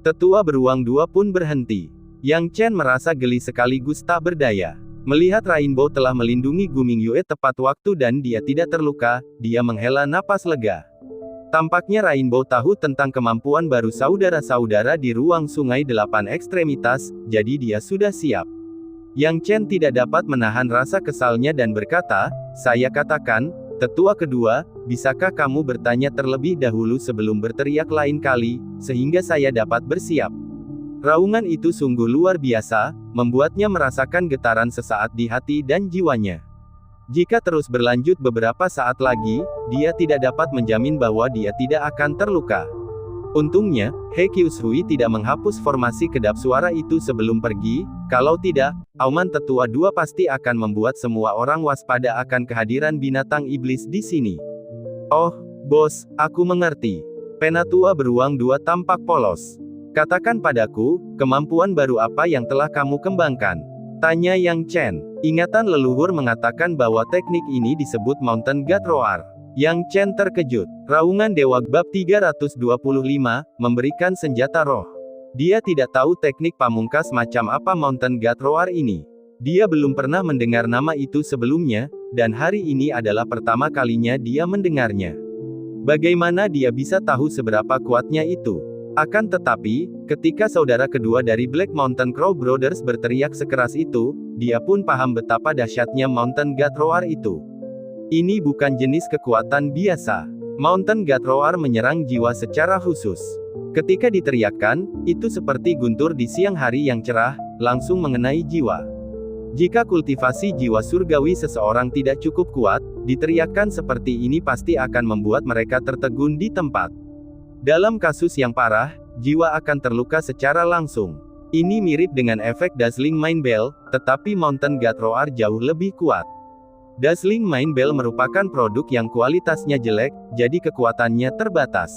Tetua beruang dua pun berhenti. Yang Chen merasa geli sekaligus tak berdaya. Melihat Rainbow telah melindungi Guming Yue tepat waktu dan dia tidak terluka, dia menghela napas lega. Tampaknya Rainbow tahu tentang kemampuan baru saudara-saudara di ruang sungai 8 ekstremitas, jadi dia sudah siap. Yang Chen tidak dapat menahan rasa kesalnya dan berkata, "Saya katakan, tetua kedua, bisakah kamu bertanya terlebih dahulu sebelum berteriak lain kali, sehingga saya dapat bersiap?" Raungan itu sungguh luar biasa, membuatnya merasakan getaran sesaat di hati dan jiwanya. Jika terus berlanjut beberapa saat lagi, dia tidak dapat menjamin bahwa dia tidak akan terluka. Untungnya, He Qiushui tidak menghapus formasi kedap suara itu sebelum pergi, kalau tidak, auman tetua dua pasti akan membuat semua orang waspada akan kehadiran binatang iblis di sini. "Oh, bos, aku mengerti." Penatua beruang dua tampak polos. "Katakan padaku, kemampuan baru apa yang telah kamu kembangkan?" tanya Yang Chen. Ingatan leluhur mengatakan bahwa teknik ini disebut Mountain God Roar. Yang Chen terkejut. Raungan Dewa bab 325, memberikan senjata roh. Dia tidak tahu teknik pamungkas macam apa Mountain God Roar ini. Dia belum pernah mendengar nama itu sebelumnya, dan hari ini adalah pertama kalinya dia mendengarnya. Bagaimana dia bisa tahu seberapa kuatnya itu? Akan tetapi, ketika saudara kedua dari Black Mountain Crow Brothers berteriak sekeras itu, dia pun paham betapa dahsyatnya Mountain God Roar itu. Ini bukan jenis kekuatan biasa. Mountain God Roar menyerang jiwa secara khusus. Ketika diteriakkan, itu seperti guntur di siang hari yang cerah, langsung mengenai jiwa. Jika kultivasi jiwa surgawi seseorang tidak cukup kuat, diteriakkan seperti ini pasti akan membuat mereka tertegun di tempat. Dalam kasus yang parah, jiwa akan terluka secara langsung. Ini mirip dengan efek Dazzling Mind Bell, tetapi Mountain God Roar jauh lebih kuat. Dazzling Mind Bell merupakan produk yang kualitasnya jelek, jadi kekuatannya terbatas.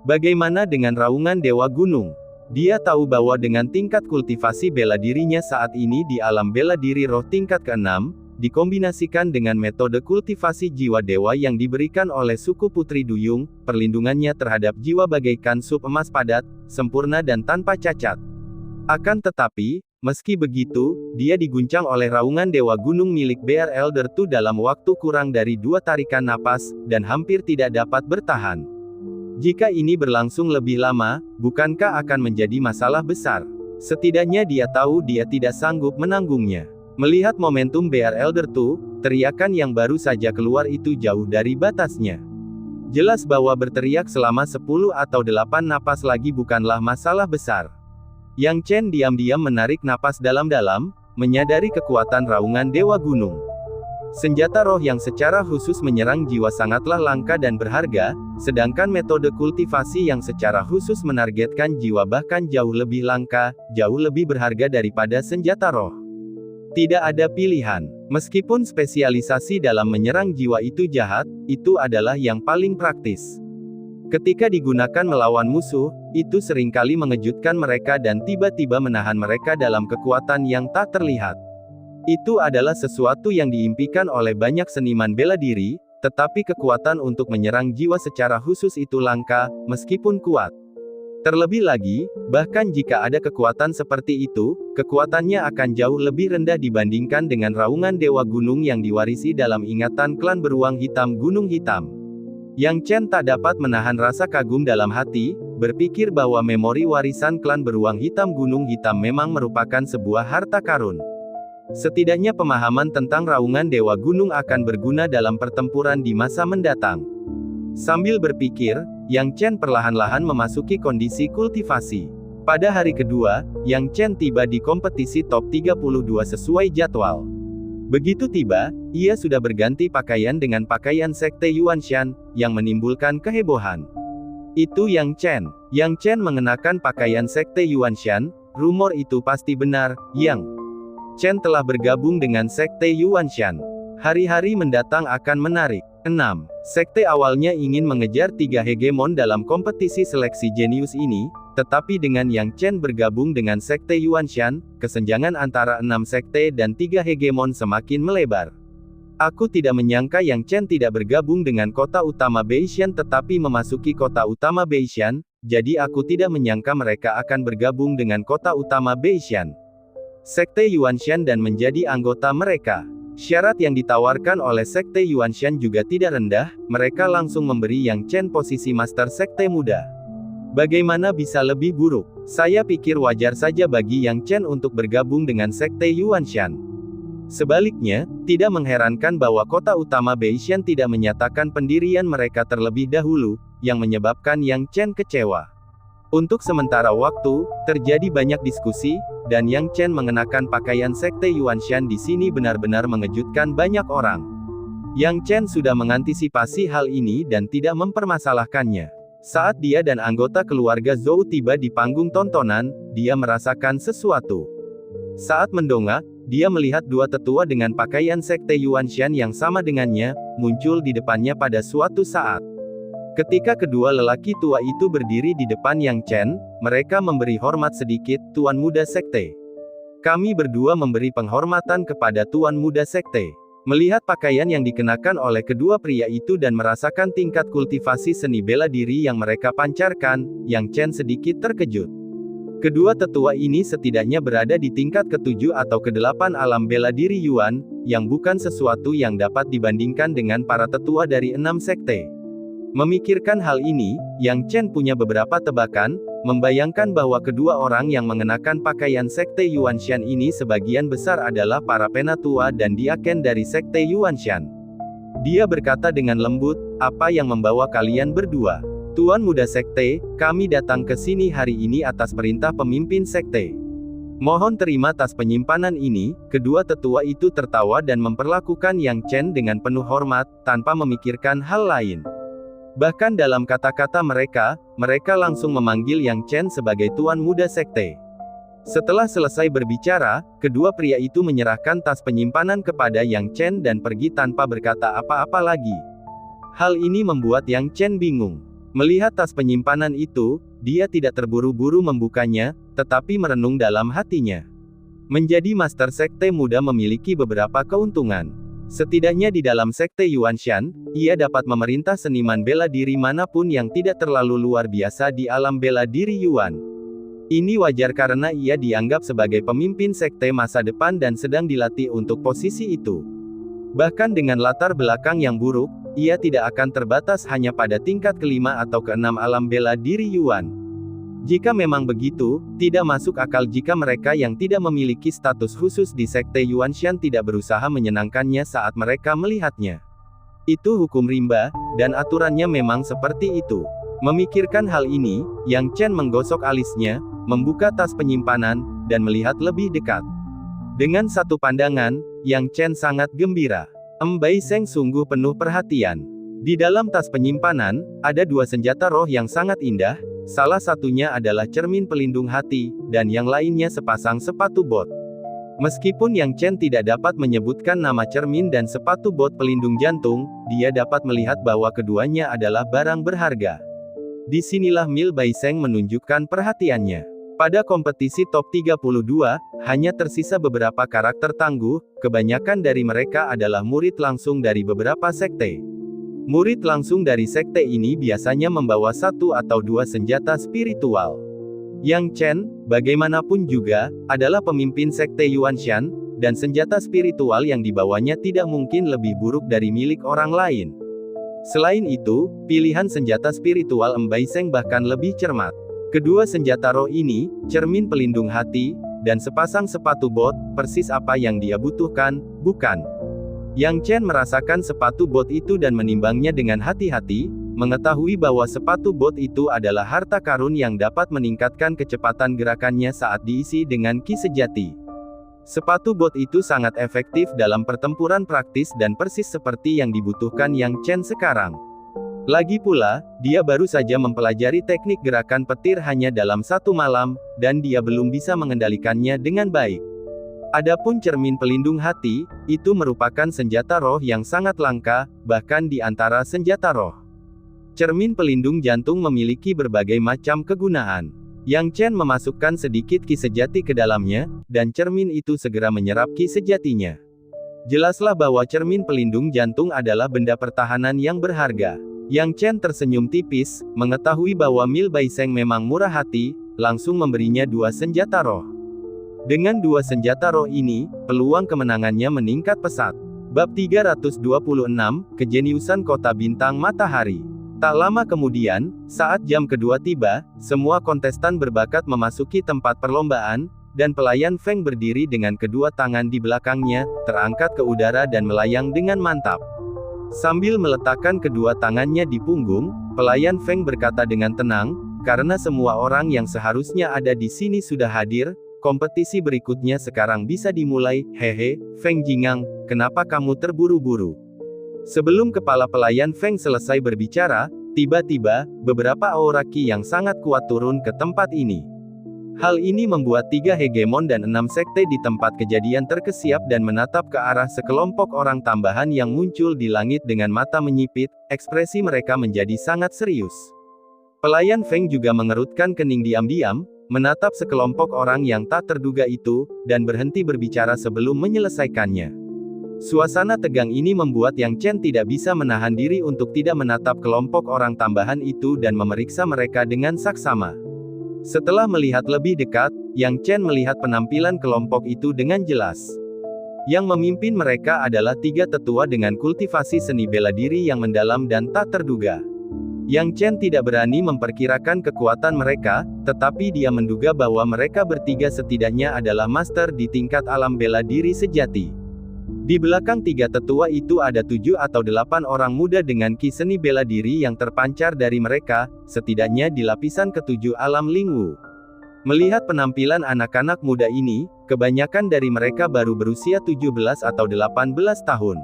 Bagaimana dengan Raungan Dewa Gunung? Dia tahu bahwa dengan tingkat kultivasi bela dirinya saat ini di alam bela diri roh tingkat ke-6, dikombinasikan dengan metode kultivasi jiwa dewa yang diberikan oleh suku Putri Duyung, perlindungannya terhadap jiwa bagaikan sup emas padat, sempurna dan tanpa cacat. Akan tetapi, meski begitu, dia diguncang oleh Raungan Dewa Gunung milik BR Elder II dalam waktu kurang dari 2 tarikan napas, dan hampir tidak dapat bertahan. Jika ini berlangsung lebih lama, bukankah akan menjadi masalah besar? Setidaknya dia tahu dia tidak sanggup menanggungnya. Melihat momentum BR Elder II, teriakan yang baru saja keluar itu jauh dari batasnya. Jelas bahwa berteriak selama 10 atau 8 napas lagi bukanlah masalah besar. Yang Chen diam-diam menarik napas dalam-dalam, menyadari kekuatan Raungan Dewa Gunung. Senjata roh yang secara khusus menyerang jiwa sangatlah langka dan berharga, sedangkan metode kultivasi yang secara khusus menargetkan jiwa bahkan jauh lebih langka, jauh lebih berharga daripada senjata roh. Tidak ada pilihan. Meskipun spesialisasi dalam menyerang jiwa itu jahat, itu adalah yang paling praktis. Ketika digunakan melawan musuh, itu seringkali mengejutkan mereka dan tiba-tiba menahan mereka dalam kekuatan yang tak terlihat. Itu adalah sesuatu yang diimpikan oleh banyak seniman bela diri, tetapi kekuatan untuk menyerang jiwa secara khusus itu langka, meskipun kuat. Terlebih lagi, bahkan jika ada kekuatan seperti itu, kekuatannya akan jauh lebih rendah dibandingkan dengan Raungan Dewa Gunung yang diwarisi dalam ingatan klan beruang hitam Gunung Hitam. Yang Chen tak dapat menahan rasa kagum dalam hati, berpikir bahwa memori warisan klan beruang hitam Gunung Hitam memang merupakan sebuah harta karun. Setidaknya pemahaman tentang Raungan Dewa Gunung akan berguna dalam pertempuran di masa mendatang. Sambil berpikir, Yang Chen perlahan-lahan memasuki kondisi kultivasi. Pada hari kedua, Yang Chen tiba di kompetisi top 32 sesuai jadwal. Begitu tiba, ia sudah berganti pakaian dengan pakaian Sekte Yuanshan, yang menimbulkan kehebohan. Itu Yang Chen. Yang Chen mengenakan pakaian Sekte Yuanshan, rumor itu pasti benar, Yang Chen telah bergabung dengan Sekte Yuanshan. Hari-hari mendatang akan menarik. 6. Sekte awalnya ingin mengejar 3 hegemon dalam kompetisi seleksi jenius ini, tetapi dengan Yang Chen bergabung dengan Sekte Yuanshan, kesenjangan antara 6 sekte dan 3 hegemon semakin melebar. Aku tidak menyangka Yang Chen tidak bergabung dengan kota utama Beishan tetapi memasuki kota utama Beishan, jadi aku tidak menyangka mereka akan bergabung dengan kota utama Beishan, Sekte Yuanshan dan menjadi anggota mereka. Syarat yang ditawarkan oleh Sekte Yuanshan juga tidak rendah, mereka langsung memberi Yang Chen posisi Master Sekte Muda. Bagaimana bisa lebih buruk? Saya pikir wajar saja bagi Yang Chen untuk bergabung dengan Sekte Yuanshan. Sebaliknya, tidak mengherankan bahwa kota utama Beishan tidak menyatakan pendirian mereka terlebih dahulu, yang menyebabkan Yang Chen kecewa. Untuk sementara waktu, terjadi banyak diskusi, dan Yang Chen mengenakan pakaian Sekte Yuanshan di sini benar-benar mengejutkan banyak orang. Yang Chen sudah mengantisipasi hal ini dan tidak mempermasalahkannya. Saat dia dan anggota keluarga Zhou tiba di panggung tontonan, dia merasakan sesuatu. Saat mendongak, dia melihat 2 tetua dengan pakaian Sekte Yuanshan yang sama dengannya, muncul di depannya pada suatu saat. Ketika kedua lelaki tua itu berdiri di depan Yang Chen, mereka memberi hormat sedikit, Tuan Muda Sekte. Kami berdua memberi penghormatan kepada Tuan Muda Sekte. Melihat pakaian yang dikenakan oleh kedua pria itu dan merasakan tingkat kultivasi seni bela diri yang mereka pancarkan, Yang Chen sedikit terkejut. Kedua tetua ini setidaknya berada di tingkat ke-7 atau ke-8 alam bela diri Yuan, yang bukan sesuatu yang dapat dibandingkan dengan para tetua dari 6 sekte. Memikirkan hal ini, Yang Chen punya beberapa tebakan, membayangkan bahwa kedua orang yang mengenakan pakaian Sekte Yuanshan ini sebagian besar adalah para penatua dan diaken dari Sekte Yuanshan. Dia berkata dengan lembut, "Apa yang membawa kalian berdua?" "Tuan Muda Sekte, kami datang ke sini hari ini atas perintah pemimpin sekte. Mohon terima tas penyimpanan ini." Kedua tetua itu tertawa dan memperlakukan Yang Chen dengan penuh hormat, tanpa memikirkan hal lain. Bahkan dalam kata-kata mereka, mereka langsung memanggil Yang Chen sebagai Tuan Muda Sekte. Setelah selesai berbicara, kedua pria itu menyerahkan tas penyimpanan kepada Yang Chen dan pergi tanpa berkata apa-apa lagi. Hal ini membuat Yang Chen bingung. Melihat tas penyimpanan itu, dia tidak terburu-buru membukanya, tetapi merenung dalam hatinya. Menjadi Master Sekte Muda memiliki beberapa keuntungan. Setidaknya di dalam Sekte Yuanshan, ia dapat memerintah seniman bela diri manapun yang tidak terlalu luar biasa di alam bela diri Yuan. Ini wajar karena ia dianggap sebagai pemimpin sekte masa depan dan sedang dilatih untuk posisi itu. Bahkan dengan latar belakang yang buruk, ia tidak akan terbatas hanya pada tingkat kelima atau keenam alam bela diri Yuan. Jika memang begitu, tidak masuk akal jika mereka yang tidak memiliki status khusus di Sekte Yuanshan tidak berusaha menyenangkannya saat mereka melihatnya. Itu hukum rimba, dan aturannya memang seperti itu. Memikirkan hal ini, Yang Chen menggosok alisnya, membuka tas penyimpanan, dan melihat lebih dekat. Dengan satu pandangan, Yang Chen sangat gembira. Bai Seng sungguh penuh perhatian. Di dalam tas penyimpanan, ada dua senjata roh yang sangat indah, salah satunya adalah cermin pelindung hati, dan yang lainnya sepasang sepatu bot. Meskipun Yang Chen tidak dapat menyebutkan nama cermin dan sepatu bot pelindung jantung, dia dapat melihat bahwa keduanya adalah barang berharga. Disinilah Bai Seng menunjukkan perhatiannya. Pada kompetisi top 32, hanya tersisa beberapa karakter tangguh, kebanyakan dari mereka adalah murid langsung dari beberapa sekte. Murid langsung dari sekte ini biasanya membawa satu atau dua senjata spiritual. Yang Chen, bagaimanapun juga, adalah pemimpin sekte Yuanshan, dan senjata spiritual yang dibawanya tidak mungkin lebih buruk dari milik orang lain. Selain itu, pilihan senjata spiritual Bai Seng bahkan lebih cermat. Kedua senjata roh ini, cermin pelindung hati, dan sepasang sepatu bot, persis apa yang dia butuhkan, bukan? Yang Chen merasakan sepatu bot itu dan menimbangnya dengan hati-hati, mengetahui bahwa sepatu bot itu adalah harta karun yang dapat meningkatkan kecepatan gerakannya saat diisi dengan ki sejati. Sepatu bot itu sangat efektif dalam pertempuran praktis dan persis seperti yang dibutuhkan Yang Chen sekarang. Lagi pula, dia baru saja mempelajari teknik gerakan petir hanya dalam satu malam, dan dia belum bisa mengendalikannya dengan baik. Adapun cermin pelindung hati, itu merupakan senjata roh yang sangat langka, bahkan di antara senjata roh. Cermin pelindung jantung memiliki berbagai macam kegunaan. Yang Chen memasukkan sedikit ki sejati ke dalamnya, dan cermin itu segera menyerap ki sejatinya. Jelaslah bahwa cermin pelindung jantung adalah benda pertahanan yang berharga. Yang Chen tersenyum tipis, mengetahui bahwa Bai Seng memang murah hati, langsung memberinya dua senjata roh. Dengan dua senjata roh ini, peluang kemenangannya meningkat pesat. Bab 326, Kejeniusan Kota Bintang Matahari. Tak lama kemudian, saat jam kedua tiba, semua kontestan berbakat memasuki tempat perlombaan, dan pelayan Feng berdiri dengan kedua tangan di belakangnya, terangkat ke udara dan melayang dengan mantap. Sambil meletakkan kedua tangannya di punggung, pelayan Feng berkata dengan tenang, "Karena semua orang yang seharusnya ada di sini sudah hadir, kompetisi berikutnya sekarang bisa dimulai." "Hehe, Feng Jingang, kenapa kamu terburu-buru?" Sebelum kepala pelayan Feng selesai berbicara, tiba-tiba, beberapa aura ki yang sangat kuat turun ke tempat ini. Hal ini membuat 3 hegemon dan 6 sekte di tempat kejadian terkesiap dan menatap ke arah sekelompok orang tambahan yang muncul di langit dengan mata menyipit, ekspresi mereka menjadi sangat serius. Pelayan Feng juga mengerutkan kening diam-diam, menatap sekelompok orang yang tak terduga itu, dan berhenti berbicara sebelum menyelesaikannya. Suasana tegang ini membuat Yang Chen tidak bisa menahan diri untuk tidak menatap kelompok orang tambahan itu dan memeriksa mereka dengan saksama. Setelah melihat lebih dekat, Yang Chen melihat penampilan kelompok itu dengan jelas. Yang memimpin mereka adalah 3 tetua dengan kultivasi seni bela diri yang mendalam dan tak terduga. Yang Chen tidak berani memperkirakan kekuatan mereka, tetapi dia menduga bahwa mereka bertiga setidaknya adalah master di tingkat alam bela diri sejati. Di belakang tiga tetua itu ada 7 atau 8 orang muda dengan ki seni bela diri yang terpancar dari mereka, setidaknya di lapisan ketujuh alam Lingwu. Melihat penampilan anak-anak muda ini, kebanyakan dari mereka baru berusia 17 atau 18 tahun.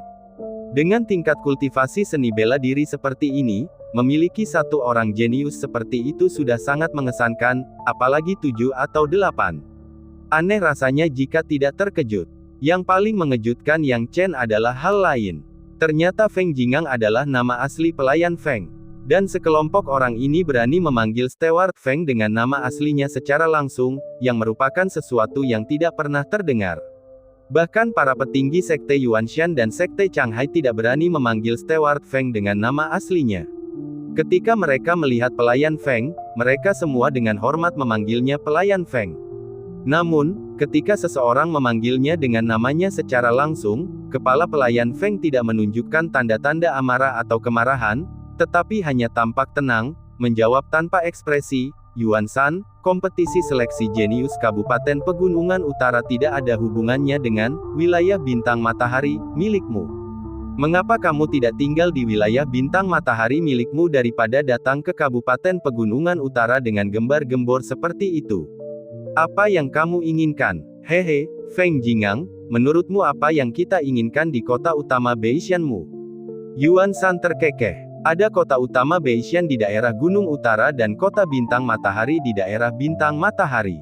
Dengan tingkat kultivasi seni bela diri seperti ini, memiliki satu orang jenius seperti itu sudah sangat mengesankan, apalagi 7 atau 8. Aneh rasanya jika tidak terkejut. Yang paling mengejutkan Yang Chen adalah hal lain. Ternyata Feng Jingang adalah nama asli pelayan Feng. Dan sekelompok orang ini berani memanggil Steward Feng dengan nama aslinya secara langsung, yang merupakan sesuatu yang tidak pernah terdengar. Bahkan para petinggi Sekte Yuanshan dan Sekte Changhai tidak berani memanggil Steward Feng dengan nama aslinya. Ketika mereka melihat pelayan Feng, mereka semua dengan hormat memanggilnya pelayan Feng. Namun, ketika seseorang memanggilnya dengan namanya secara langsung, kepala pelayan Feng tidak menunjukkan tanda-tanda amarah atau kemarahan, tetapi hanya tampak tenang, menjawab tanpa ekspresi, "Yuan San, kompetisi seleksi jenius Kabupaten Pegunungan Utara tidak ada hubungannya dengan wilayah bintang matahari milikmu. Mengapa kamu tidak tinggal di wilayah bintang matahari milikmu daripada datang ke Kabupaten Pegunungan Utara dengan gembar-gembor seperti itu? Apa yang kamu inginkan?" "Hehe, Feng Jingang, menurutmu apa yang kita inginkan di kota utama Beishanmu?" Yuan San terkekeh. Ada kota utama Beishan di daerah Gunung Utara dan kota bintang matahari di daerah bintang matahari.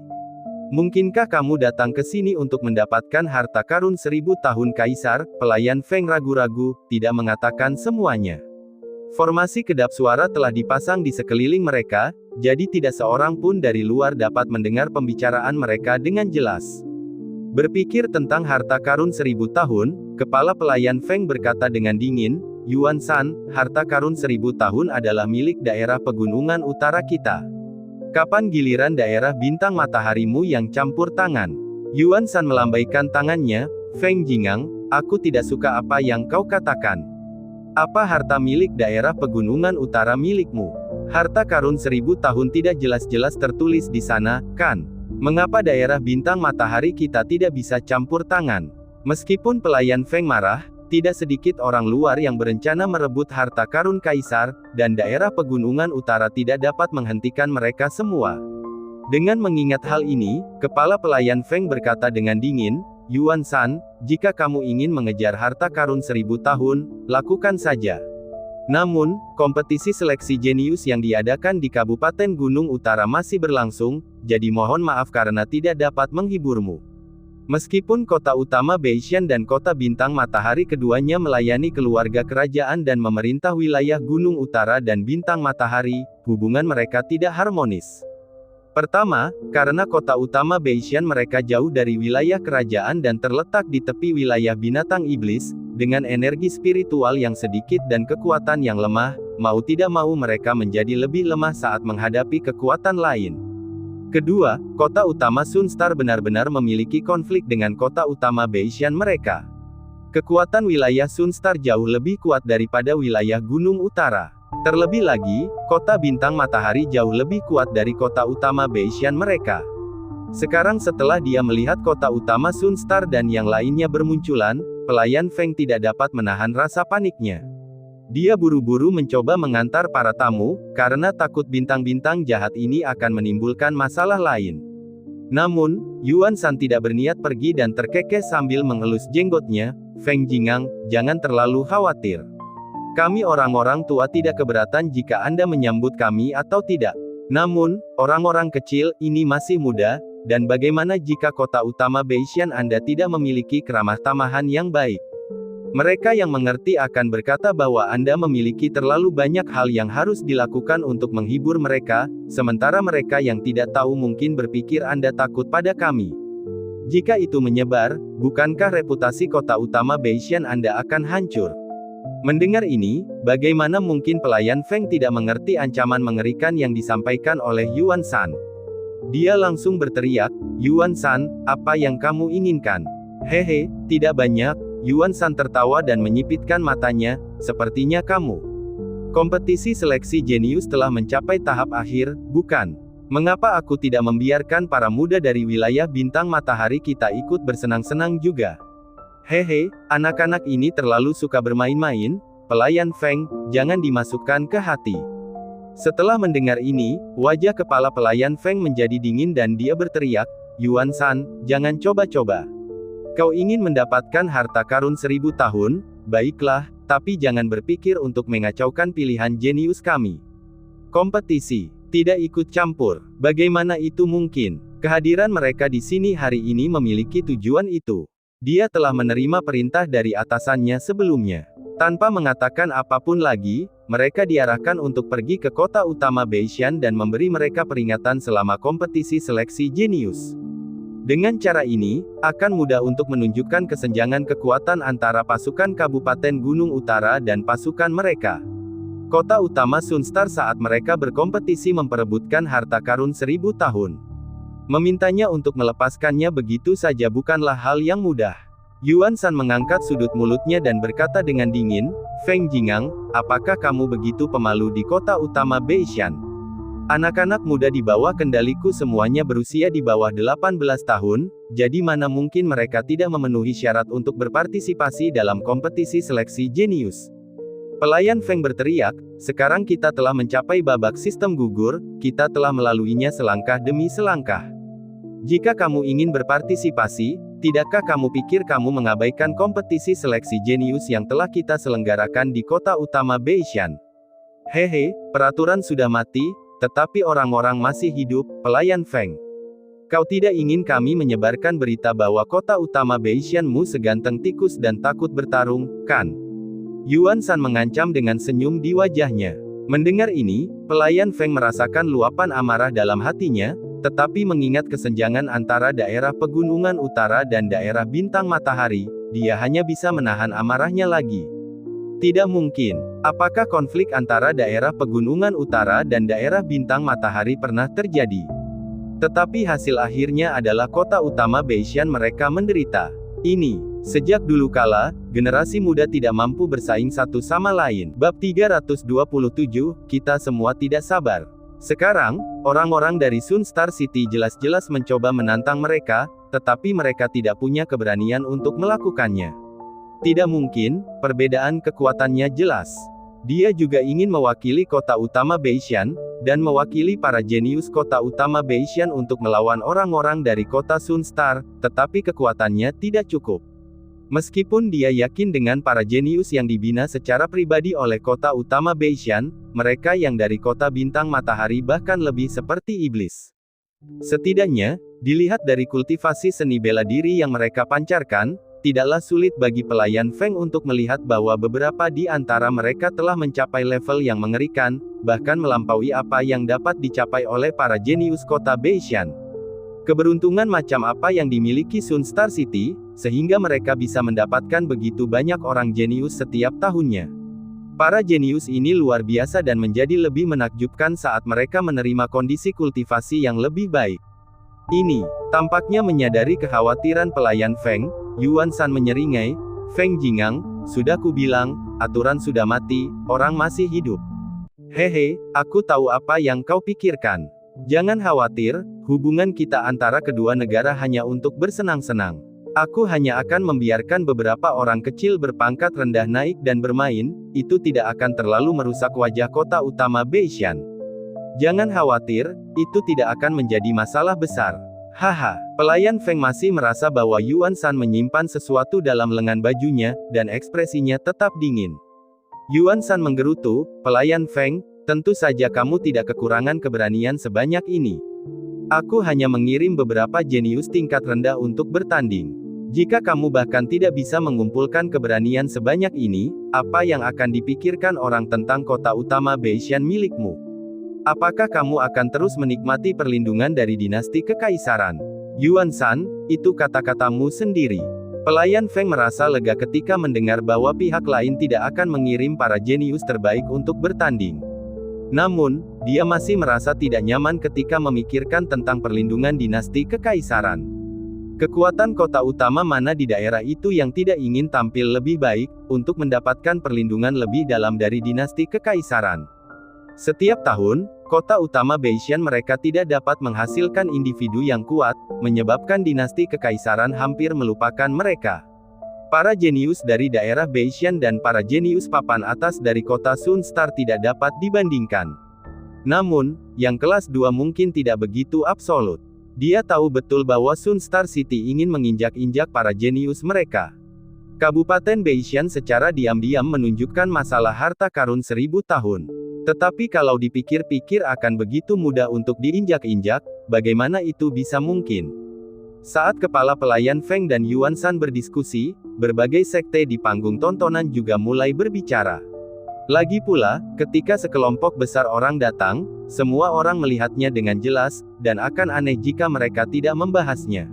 Mungkinkah kamu datang ke sini untuk mendapatkan harta karun 1000 tahun kaisar? Pelayan Feng ragu-ragu, tidak mengatakan semuanya. Formasi kedap suara telah dipasang di sekeliling mereka, jadi tidak seorang pun dari luar dapat mendengar pembicaraan mereka dengan jelas. Berpikir tentang harta karun 1000 tahun, kepala pelayan Feng berkata dengan dingin, "Yuan San, harta karun 1000 tahun adalah milik daerah Pegunungan Utara kita. Kapan giliran daerah bintang mataharimu yang campur tangan?" Yuan San melambaikan tangannya, "Feng Jingang, aku tidak suka apa yang kau katakan. Apa harta milik daerah Pegunungan Utara milikmu? Harta karun 1000 tahun tidak jelas-jelas tertulis di sana, kan? Mengapa daerah bintang matahari kita tidak bisa campur tangan?" Meskipun pelayan Feng marah, tidak sedikit orang luar yang berencana merebut harta karun kaisar, dan daerah Pegunungan Utara tidak dapat menghentikan mereka semua. Dengan mengingat hal ini, kepala pelayan Feng berkata dengan dingin, "Yuan San, jika kamu ingin mengejar harta karun 1000 tahun, lakukan saja. Namun, kompetisi seleksi jenius yang diadakan di Kabupaten Gunung Utara masih berlangsung, jadi mohon maaf karena tidak dapat menghiburmu." Meskipun kota utama Beishan dan kota bintang matahari keduanya melayani keluarga kerajaan dan memerintah wilayah Gunung Utara dan bintang matahari, hubungan mereka tidak harmonis. Pertama, karena kota utama Beishan mereka jauh dari wilayah kerajaan dan terletak di tepi wilayah binatang iblis, dengan energi spiritual yang sedikit dan kekuatan yang lemah, mau tidak mau mereka menjadi lebih lemah saat menghadapi kekuatan lain. Kedua, kota utama Sunstar benar-benar memiliki konflik dengan kota utama Beishan mereka. Kekuatan wilayah Sunstar jauh lebih kuat daripada wilayah Gunung Utara. Terlebih lagi, kota bintang matahari jauh lebih kuat dari kota utama Beishan mereka. Sekarang setelah dia melihat kota utama Sunstar dan yang lainnya bermunculan, pelayan Feng tidak dapat menahan rasa paniknya. Dia buru-buru mencoba mengantar para tamu, karena takut bintang-bintang jahat ini akan menimbulkan masalah lain. Namun, Yuan San tidak berniat pergi dan terkekeh sambil mengelus jenggotnya, "Feng Jingang, jangan terlalu khawatir. Kami orang-orang tua tidak keberatan jika Anda menyambut kami atau tidak. Namun, orang-orang kecil ini masih muda, dan bagaimana jika kota utama Beishan Anda tidak memiliki keramah tamahan yang baik? Mereka yang mengerti akan berkata bahwa Anda memiliki terlalu banyak hal yang harus dilakukan untuk menghibur mereka, sementara mereka yang tidak tahu mungkin berpikir Anda takut pada kami. Jika itu menyebar, bukankah reputasi kota utama Beishan Anda akan hancur?" Mendengar ini, bagaimana mungkin pelayan Feng tidak mengerti ancaman mengerikan yang disampaikan oleh Yuan San. Dia langsung berteriak, "Yuan San, apa yang kamu inginkan?" "Hehe, tidak banyak." Yuan San tertawa dan menyipitkan matanya, "Sepertinya kamu. Kompetisi seleksi jenius telah mencapai tahap akhir, bukan? Mengapa aku tidak membiarkan para muda dari wilayah bintang matahari kita ikut bersenang-senang juga?" Hehe, anak-anak ini terlalu suka bermain-main, pelayan Feng, jangan dimasukkan ke hati. Setelah mendengar ini, wajah kepala pelayan Feng menjadi dingin dan dia berteriak, Yuan San, jangan coba-coba. Kau ingin mendapatkan harta karun 1000 tahun? Baiklah, tapi jangan berpikir untuk mengacaukan pilihan jenius kami. Kompetisi, tidak ikut campur. Bagaimana itu mungkin? Kehadiran mereka di sini hari ini memiliki tujuan itu. Dia telah menerima perintah dari atasannya sebelumnya. Tanpa mengatakan apapun lagi, mereka diarahkan untuk pergi ke kota utama Beishan dan memberi mereka peringatan selama kompetisi seleksi jenius. Dengan cara ini, akan mudah untuk menunjukkan kesenjangan kekuatan antara pasukan Kabupaten Gunung Utara dan pasukan mereka. Kota utama Sunstar saat mereka berkompetisi memperebutkan harta karun 1000 tahun. Memintanya untuk melepaskannya begitu saja bukanlah hal yang mudah. Yuan San mengangkat sudut mulutnya dan berkata dengan dingin, Feng Jingang, apakah kamu begitu pemalu di kota utama Beishan? Anak-anak muda di bawah kendaliku semuanya berusia di bawah 18 tahun, jadi mana mungkin mereka tidak memenuhi syarat untuk berpartisipasi dalam kompetisi seleksi jenius. Pelayan Feng berteriak, sekarang kita telah mencapai babak sistem gugur, kita telah melaluinya selangkah demi selangkah. Jika kamu ingin berpartisipasi, tidakkah kamu pikir kamu mengabaikan kompetisi seleksi jenius yang telah kita selenggarakan di kota utama Beishan? Hehe, peraturan sudah mati, tetapi orang-orang masih hidup, pelayan Feng. Kau tidak ingin kami menyebarkan berita bahwa kota utama Beishanmu seganteng tikus dan takut bertarung, kan? Yuan San mengancam dengan senyum di wajahnya. Mendengar ini, pelayan Feng merasakan luapan amarah dalam hatinya, tetapi mengingat kesenjangan antara daerah pegunungan utara dan daerah bintang matahari, dia hanya bisa menahan amarahnya lagi. Tidak mungkin. Apakah konflik antara daerah pegunungan utara dan daerah bintang matahari pernah terjadi? Tetapi hasil akhirnya adalah kota utama Beishan mereka menderita. Ini, sejak dulu kala, generasi muda tidak mampu bersaing satu sama lain. Bab 327, kita semua tidak sabar. Sekarang, orang-orang dari Sunstar City jelas-jelas mencoba menantang mereka, tetapi mereka tidak punya keberanian untuk melakukannya. Tidak mungkin, perbedaan kekuatannya jelas. Dia juga ingin mewakili kota utama Beishan, dan mewakili para jenius kota utama Beishan untuk melawan orang-orang dari kota Sunstar, tetapi kekuatannya tidak cukup. Meskipun dia yakin dengan para jenius yang dibina secara pribadi oleh kota utama Beishan, mereka yang dari kota bintang matahari bahkan lebih seperti iblis. Setidaknya, dilihat dari kultivasi seni bela diri yang mereka pancarkan, tidaklah sulit bagi pelayan Feng untuk melihat bahwa beberapa di antara mereka telah mencapai level yang mengerikan, bahkan melampaui apa yang dapat dicapai oleh para jenius kota Beishan. Keberuntungan macam apa yang dimiliki Sunstar City, sehingga mereka bisa mendapatkan begitu banyak orang jenius setiap tahunnya. Para jenius ini luar biasa dan menjadi lebih menakjubkan saat mereka menerima kondisi kultivasi yang lebih baik. Ini, tampaknya menyadari kekhawatiran pelayan Feng, Yuan San menyeringai, Feng Jingang, sudah kubilang, aturan sudah mati, orang masih hidup. Hehe, aku tahu apa yang kau pikirkan. Jangan khawatir, hubungan kita antara kedua negara hanya untuk bersenang-senang. Aku hanya akan membiarkan beberapa orang kecil berpangkat rendah naik dan bermain, itu tidak akan terlalu merusak wajah kota utama Beishan. Jangan khawatir, itu tidak akan menjadi masalah besar. Haha, pelayan Feng masih merasa bahwa Yuan San menyimpan sesuatu dalam lengan bajunya, dan ekspresinya tetap dingin. Yuan San menggerutu, pelayan Feng, tentu saja kamu tidak kekurangan keberanian sebanyak ini. Aku hanya mengirim beberapa jenius tingkat rendah untuk bertanding. Jika kamu bahkan tidak bisa mengumpulkan keberanian sebanyak ini, apa yang akan dipikirkan orang tentang kota utama Beishan milikmu? Apakah kamu akan terus menikmati perlindungan dari dinasti kekaisaran? Yuan San, itu kata-katamu sendiri. Pelayan Feng merasa lega ketika mendengar bahwa pihak lain tidak akan mengirim para jenius terbaik untuk bertanding. Namun, dia masih merasa tidak nyaman ketika memikirkan tentang perlindungan dinasti kekaisaran. Kekuatan kota utama mana di daerah itu yang tidak ingin tampil lebih baik, untuk mendapatkan perlindungan lebih dalam dari dinasti kekaisaran? Setiap tahun, kota utama Beishan mereka tidak dapat menghasilkan individu yang kuat, menyebabkan dinasti kekaisaran hampir melupakan mereka. Para jenius dari daerah Beishan dan para jenius papan atas dari kota Sunstar tidak dapat dibandingkan. Namun, yang kelas 2 mungkin tidak begitu absolut. Dia tahu betul bahwa Sunstar City ingin menginjak-injak para jenius mereka. Kabupaten Beishan secara diam-diam menunjukkan masalah harta karun 1000 tahun. Tetapi kalau dipikir-pikir akan begitu mudah untuk diinjak-injak, bagaimana itu bisa mungkin? Saat kepala pelayan Feng dan Yuan Shan berdiskusi, berbagai sekte di panggung tontonan juga mulai berbicara. Lagi pula, ketika sekelompok besar orang datang, semua orang melihatnya dengan jelas, dan akan aneh jika mereka tidak membahasnya.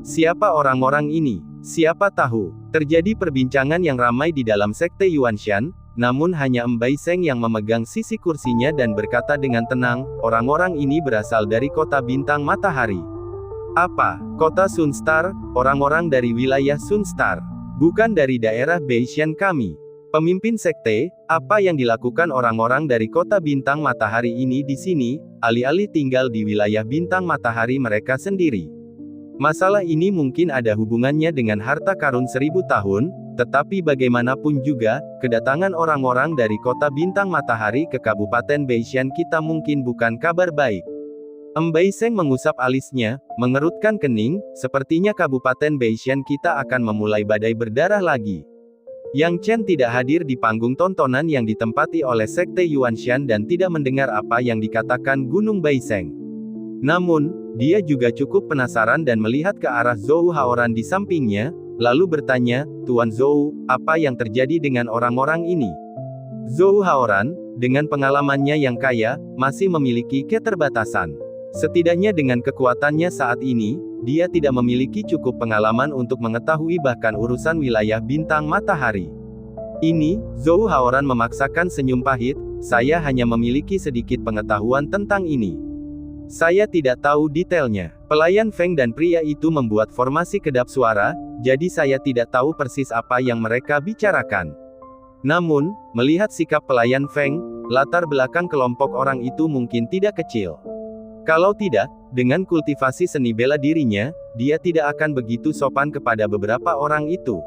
Siapa orang-orang ini? Siapa tahu? Terjadi perbincangan yang ramai di dalam sekte Yuan Shan, namun hanya Mbai Seng yang memegang sisi kursinya dan berkata dengan tenang, orang-orang ini berasal dari kota bintang matahari. Apa? Kota Sunstar? Orang-orang dari wilayah Sunstar. Bukan dari daerah Beishan kami. Pemimpin sekte, apa yang dilakukan orang-orang dari kota bintang matahari ini di sini, alih-alih tinggal di wilayah bintang matahari mereka sendiri? Masalah ini mungkin ada hubungannya dengan harta karun 1000 tahun, tetapi bagaimanapun juga, kedatangan orang-orang dari kota bintang matahari ke Kabupaten Beishan kita mungkin bukan kabar baik. Mbai Seng mengusap alisnya, mengerutkan kening, sepertinya Kabupaten Beishan kita akan memulai badai berdarah lagi. Yang Chen tidak hadir di panggung tontonan yang ditempati oleh sekte Yuan Shan dan tidak mendengar apa yang dikatakan Gunung Bai Seng. Namun, dia juga cukup penasaran dan melihat ke arah Zhou Haoran di sampingnya, lalu bertanya, Tuan Zhou, apa yang terjadi dengan orang-orang ini? Zhou Haoran, dengan pengalamannya yang kaya, masih memiliki keterbatasan. Setidaknya dengan kekuatannya saat ini, dia tidak memiliki cukup pengalaman untuk mengetahui bahkan urusan wilayah bintang matahari. Ini, Zhou Haoran memaksakan senyum pahit, saya hanya memiliki sedikit pengetahuan tentang ini. Saya tidak tahu detailnya. Pelayan Feng dan pria itu membuat formasi kedap suara, jadi saya tidak tahu persis apa yang mereka bicarakan. Namun, melihat sikap pelayan Feng, latar belakang kelompok orang itu mungkin tidak kecil. Kalau tidak, dengan kultivasi seni bela dirinya, dia tidak akan begitu sopan kepada beberapa orang itu.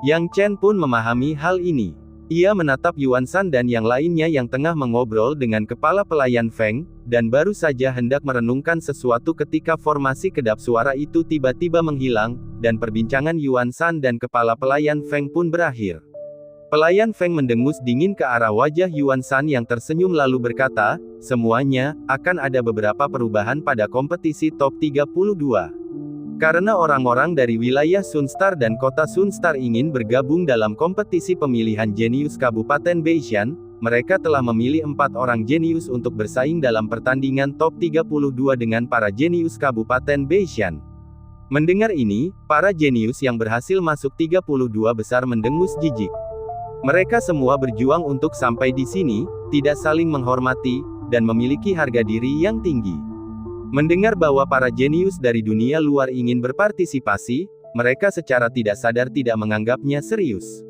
Yang Chen pun memahami hal ini. Ia menatap Yuan Shan dan yang lainnya yang tengah mengobrol dengan kepala pelayan Feng, dan baru saja hendak merenungkan sesuatu ketika formasi kedap suara itu tiba-tiba menghilang, dan perbincangan Yuan Shan dan kepala pelayan Feng pun berakhir. Pelayan Feng mendengus dingin ke arah wajah Yuan Shan yang tersenyum lalu berkata, semuanya, akan ada beberapa perubahan pada kompetisi top 32. Karena orang-orang dari wilayah Sunstar dan kota Sunstar ingin bergabung dalam kompetisi pemilihan jenius Kabupaten Beishan, mereka telah memilih 4 orang jenius untuk bersaing dalam pertandingan top 32 dengan para jenius Kabupaten Beishan. Mendengar ini, para jenius yang berhasil masuk 32 besar mendengus jijik. Mereka semua berjuang untuk sampai di sini, tidak saling menghormati, dan memiliki harga diri yang tinggi. Mendengar bahwa para jenius dari dunia luar ingin berpartisipasi, mereka secara tidak sadar tidak menganggapnya serius.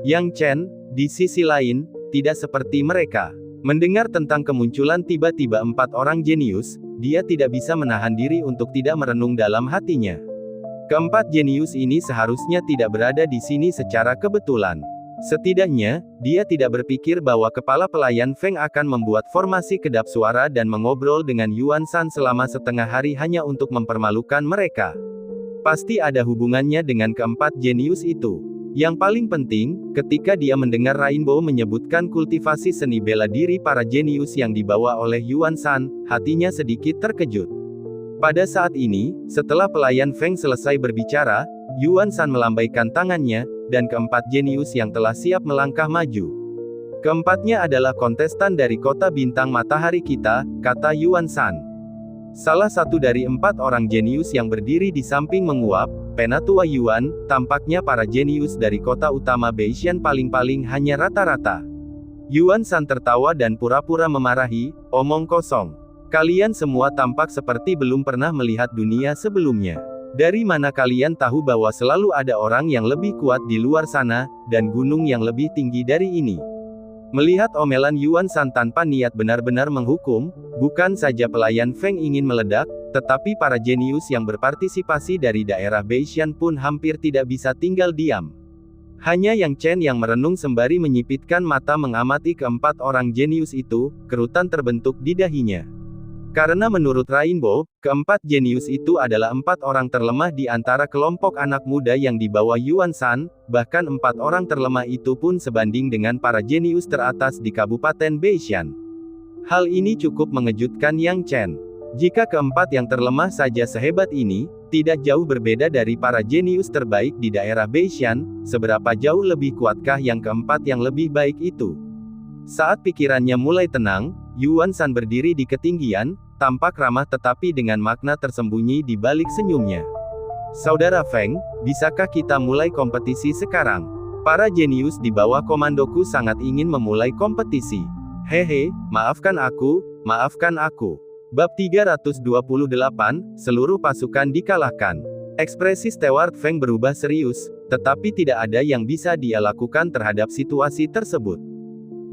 Yang Chen, di sisi lain, tidak seperti mereka. Mendengar tentang kemunculan tiba-tiba 4 orang jenius, dia tidak bisa menahan diri untuk tidak merenung dalam hatinya. Keempat jenius ini seharusnya tidak berada di sini secara kebetulan. Setidaknya, dia tidak berpikir bahwa kepala pelayan Feng akan membuat formasi kedap suara dan mengobrol dengan Yuan Shan selama setengah hari hanya untuk mempermalukan mereka. Pasti ada hubungannya dengan keempat jenius itu. Yang paling penting, ketika dia mendengar Rainbow menyebutkan kultivasi seni bela diri para jenius yang dibawa oleh Yuan Shan, hatinya sedikit terkejut. Pada saat ini, setelah pelayan Feng selesai berbicara, Yuan Shan melambaikan tangannya, dan keempat jenius yang telah siap melangkah maju. Keempatnya adalah kontestan dari kota bintang matahari kita, kata Yuan Shan. Salah satu dari 4 orang jenius yang berdiri di samping menguap, Penatua Yuan, tampaknya para jenius dari kota utama Beishan paling-paling hanya rata-rata. Yuan Shan tertawa dan pura-pura memarahi, omong kosong. Kalian semua tampak seperti belum pernah melihat dunia sebelumnya. Dari mana kalian tahu bahwa selalu ada orang yang lebih kuat di luar sana, dan gunung yang lebih tinggi dari ini? Melihat omelan Yuan Shan tanpa niat benar-benar menghukum, bukan saja pelayan Feng ingin meledak, tetapi para jenius yang berpartisipasi dari daerah Beishan pun hampir tidak bisa tinggal diam. Hanya Yang Chen yang merenung sembari menyipitkan mata mengamati keempat orang jenius itu, kerutan terbentuk di dahinya. Karena menurut Rainbow, keempat jenius itu adalah 4 orang terlemah di antara kelompok anak muda yang dibawa Yuan Shan, bahkan 4 orang terlemah itu pun sebanding dengan para jenius teratas di Kabupaten Beishan. Hal ini cukup mengejutkan Yang Chen. Jika keempat yang terlemah saja sehebat ini, tidak jauh berbeda dari para jenius terbaik di daerah Beishan, seberapa jauh lebih kuatkah yang keempat yang lebih baik itu? Saat pikirannya mulai tenang, Yuan Shan berdiri di ketinggian, tampak ramah tetapi dengan makna tersembunyi di balik senyumnya. Saudara Feng, bisakah kita mulai kompetisi sekarang? Para jenius di bawah komandoku sangat ingin memulai kompetisi. Hehe, maafkan aku, maafkan aku. Bab 328, seluruh pasukan dikalahkan. Ekspresi Steward Feng berubah serius, tetapi tidak ada yang bisa dia lakukan terhadap situasi tersebut.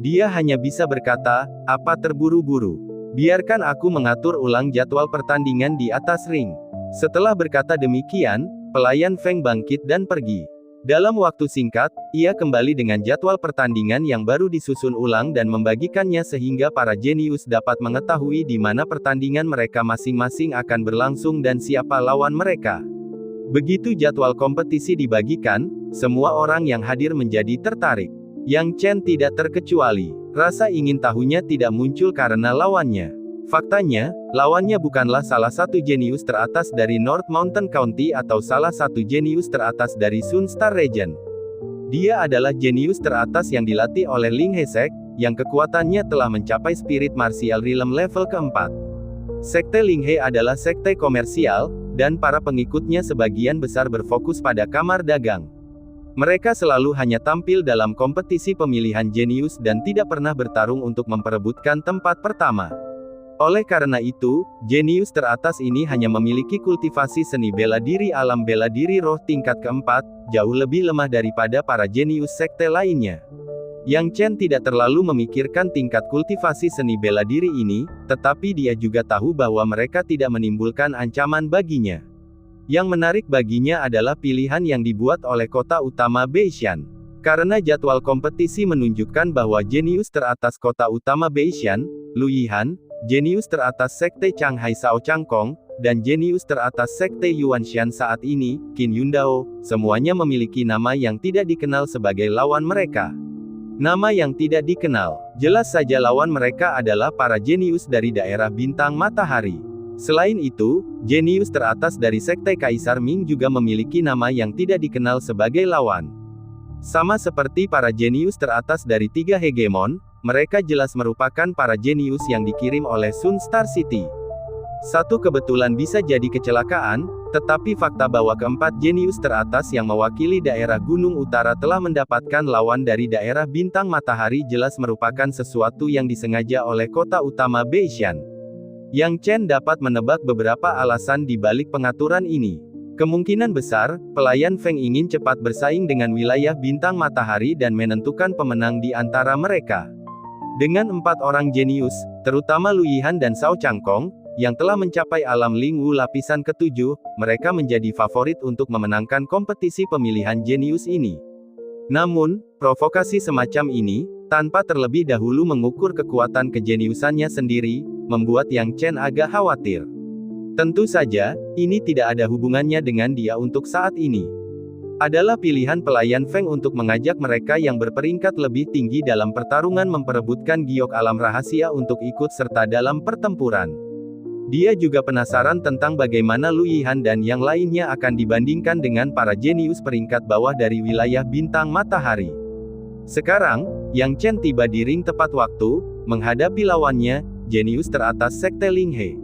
Dia hanya bisa berkata, apa terburu-buru? Biarkan aku mengatur ulang jadwal pertandingan di atas ring. Setelah berkata demikian, pelayan Feng bangkit dan pergi. Dalam waktu singkat, ia kembali dengan jadwal pertandingan yang baru disusun ulang dan membagikannya sehingga para jenius dapat mengetahui di mana pertandingan mereka masing-masing akan berlangsung dan siapa lawan mereka. Begitu jadwal kompetisi dibagikan, semua orang yang hadir menjadi tertarik. Yang Chen tidak terkecuali. Rasa ingin tahunya tidak muncul karena lawannya. Faktanya, lawannya bukanlah salah satu jenius teratas dari North Mountain County atau salah satu jenius teratas dari Sun Star Region. Dia adalah jenius teratas yang dilatih oleh Ling Hesek, yang kekuatannya telah mencapai spirit martial realm level keempat. Sekte Ling He adalah sekte komersial, dan para pengikutnya sebagian besar berfokus pada kamar dagang. Mereka selalu hanya tampil dalam kompetisi pemilihan jenius dan tidak pernah bertarung untuk memperebutkan tempat pertama. Oleh karena itu, jenius teratas ini hanya memiliki kultivasi seni bela diri alam bela diri roh tingkat keempat, jauh lebih lemah daripada para jenius sekte lainnya. Yang Chen tidak terlalu memikirkan tingkat kultivasi seni bela diri ini, tetapi dia juga tahu bahwa mereka tidak menimbulkan ancaman baginya. Yang menarik baginya adalah pilihan yang dibuat oleh kota utama Beishan. Karena jadwal kompetisi menunjukkan bahwa jenius teratas kota utama Beishan, Lu Yihan, jenius teratas sekte Changhai Sao Changkong, dan jenius teratas sekte Yuanshan saat ini, Qin Yundao, semuanya memiliki nama yang tidak dikenal sebagai lawan mereka. Nama yang tidak dikenal, jelas saja lawan mereka adalah para jenius dari daerah bintang matahari. Selain itu, jenius teratas dari sekte Kaisar Ming juga memiliki nama yang tidak dikenal sebagai lawan. Sama seperti para jenius teratas dari 3 hegemon, mereka jelas merupakan para jenius yang dikirim oleh Sun Star City. Satu kebetulan bisa jadi kecelakaan, tetapi fakta bahwa keempat jenius teratas yang mewakili daerah Gunung Utara telah mendapatkan lawan dari daerah bintang matahari jelas merupakan sesuatu yang disengaja oleh kota utama Beishan. Yang Chen dapat menebak beberapa alasan di balik pengaturan ini. Kemungkinan besar, pelayan Feng ingin cepat bersaing dengan wilayah bintang matahari dan menentukan pemenang di antara mereka. Dengan 4 orang jenius, terutama Lu Yihan dan Sao Changkong, yang telah mencapai alam Ling Wu lapisan ke-7, mereka menjadi favorit untuk memenangkan kompetisi pemilihan jenius ini. Namun, provokasi semacam ini, tanpa terlebih dahulu mengukur kekuatan kejeniusannya sendiri, membuat Yang Chen agak khawatir. Tentu saja, ini tidak ada hubungannya dengan dia untuk saat ini. Adalah pilihan pelayan Feng untuk mengajak mereka yang berperingkat lebih tinggi dalam pertarungan memperebutkan giok alam rahasia untuk ikut serta dalam pertempuran. Dia juga penasaran tentang bagaimana Lu Yihan dan yang lainnya akan dibandingkan dengan para jenius peringkat bawah dari wilayah bintang matahari. Sekarang, Yang Chen tiba di ring tepat waktu, menghadapi lawannya, jenius teratas sekte Ling He.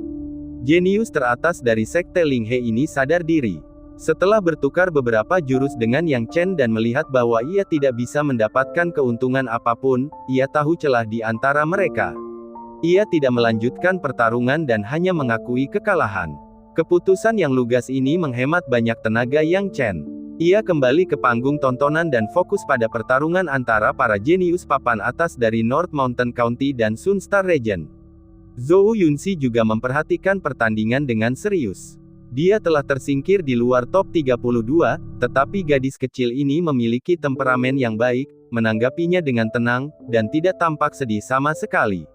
Jenius teratas dari sekte Ling He ini sadar diri. Setelah bertukar beberapa jurus dengan Yang Chen dan melihat bahwa ia tidak bisa mendapatkan keuntungan apapun, ia tahu celah di antara mereka. Ia tidak melanjutkan pertarungan dan hanya mengakui kekalahan. Keputusan yang lugas ini menghemat banyak tenaga Yang Chen. Ia kembali ke panggung tontonan dan fokus pada pertarungan antara para jenius papan atas dari North Mountain County dan Sunstar Region. Zhou Yunxi juga memperhatikan pertandingan dengan serius. Dia telah tersingkir di luar top 32, tetapi gadis kecil ini memiliki temperamen yang baik, menanggapinya dengan tenang, dan tidak tampak sedih sama sekali.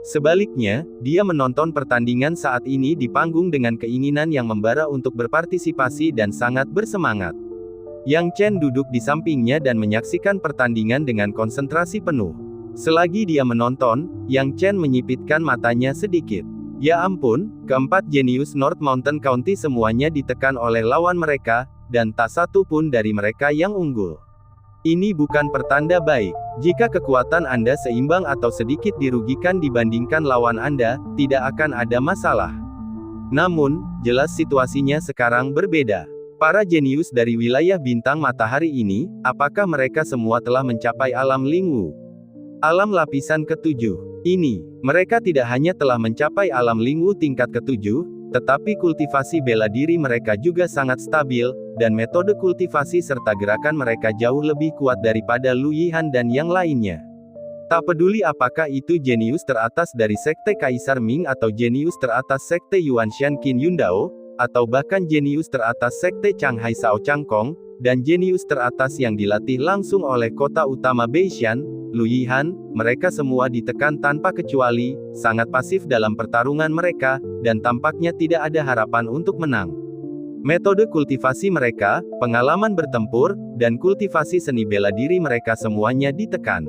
Sebaliknya, dia menonton pertandingan saat ini di panggung dengan keinginan yang membara untuk berpartisipasi dan sangat bersemangat. Yang Chen duduk di sampingnya dan menyaksikan pertandingan dengan konsentrasi penuh. Selagi dia menonton, Yang Chen menyipitkan matanya sedikit. Ya ampun, keempat jenius North Mountain County semuanya ditekan oleh lawan mereka, dan tak satu pun dari mereka yang unggul. Ini bukan pertanda baik. Jika kekuatan Anda seimbang atau sedikit dirugikan dibandingkan lawan Anda, tidak akan ada masalah. Namun, jelas situasinya sekarang berbeda. Para jenius dari wilayah bintang matahari ini, apakah mereka semua telah mencapai alam Lingwu? Alam lapisan ke-7. Ini, mereka tidak hanya telah mencapai alam Lingwu tingkat ke-7, tetapi kultivasi bela diri mereka juga sangat stabil, dan metode kultivasi serta gerakan mereka jauh lebih kuat daripada Lu Yihan dan yang lainnya. Tak peduli apakah itu jenius teratas dari Sekte Kaisar Ming atau jenius teratas Sekte Yuanshan Qin Yundao, atau bahkan jenius teratas Sekte Changhai Sao Changkong, dan jenius teratas yang dilatih langsung oleh kota utama Beishan, Lu Yihan, mereka semua ditekan tanpa kecuali, sangat pasif dalam pertarungan mereka, dan tampaknya tidak ada harapan untuk menang. Metode kultivasi mereka, pengalaman bertempur, dan kultivasi seni bela diri mereka semuanya ditekan.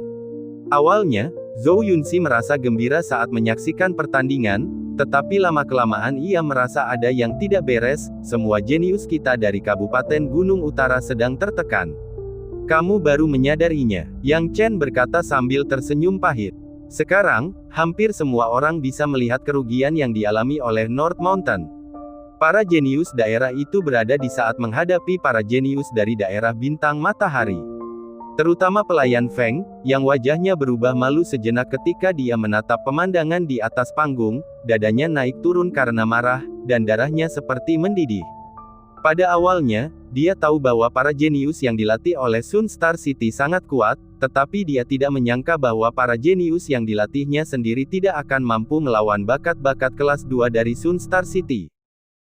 Awalnya, Zhou Yunxi merasa gembira saat menyaksikan pertandingan, tetapi lama-kelamaan ia merasa ada yang tidak beres, semua jenius kita dari Kabupaten Gunung Utara sedang tertekan. Kamu baru menyadarinya, Yang Chen berkata sambil tersenyum pahit. Sekarang, hampir semua orang bisa melihat kerugian yang dialami oleh North Mountain. Para jenius daerah itu berada di saat menghadapi para jenius dari daerah bintang matahari. Terutama pelayan Feng, yang wajahnya berubah malu sejenak ketika dia menatap pemandangan di atas panggung, dadanya naik turun karena marah, dan darahnya seperti mendidih. Pada awalnya, dia tahu bahwa para jenius yang dilatih oleh Sunstar City sangat kuat, tetapi dia tidak menyangka bahwa para jenius yang dilatihnya sendiri tidak akan mampu melawan bakat-bakat kelas 2 dari Sunstar City.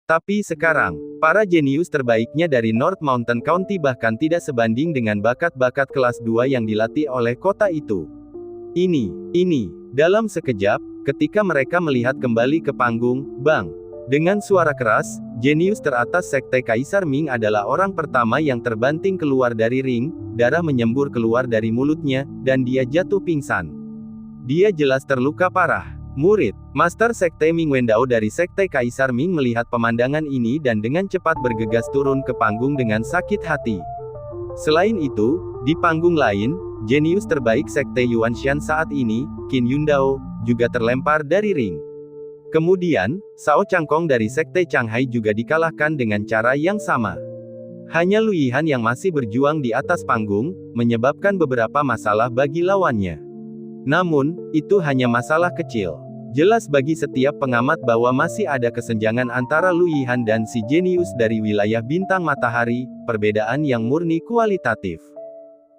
Tapi sekarang, para jenius terbaiknya dari North Mountain County bahkan tidak sebanding dengan bakat-bakat kelas 2 yang dilatih oleh kota itu. Ini, dalam sekejap, ketika mereka melihat kembali ke panggung, bang! Dengan suara keras, jenius teratas Sekte Kaisar Ming adalah orang pertama yang terbanting keluar dari ring, darah menyembur keluar dari mulutnya, dan dia jatuh pingsan. Dia jelas terluka parah. Murid, Master Sekte Ming Wendao dari Sekte Kaisar Ming melihat pemandangan ini dan dengan cepat bergegas turun ke panggung dengan sakit hati. Selain itu, di panggung lain, jenius terbaik Sekte Yuanshan saat ini, Qin Yundao, juga terlempar dari ring. Kemudian, Sao Changkong dari Sekte Changhai juga dikalahkan dengan cara yang sama. Hanya Lu Yihan yang masih berjuang di atas panggung, menyebabkan beberapa masalah bagi lawannya. Namun, itu hanya masalah kecil. Jelas bagi setiap pengamat bahwa masih ada kesenjangan antara Lu Yihan dan si jenius dari wilayah bintang matahari, perbedaan yang murni kualitatif.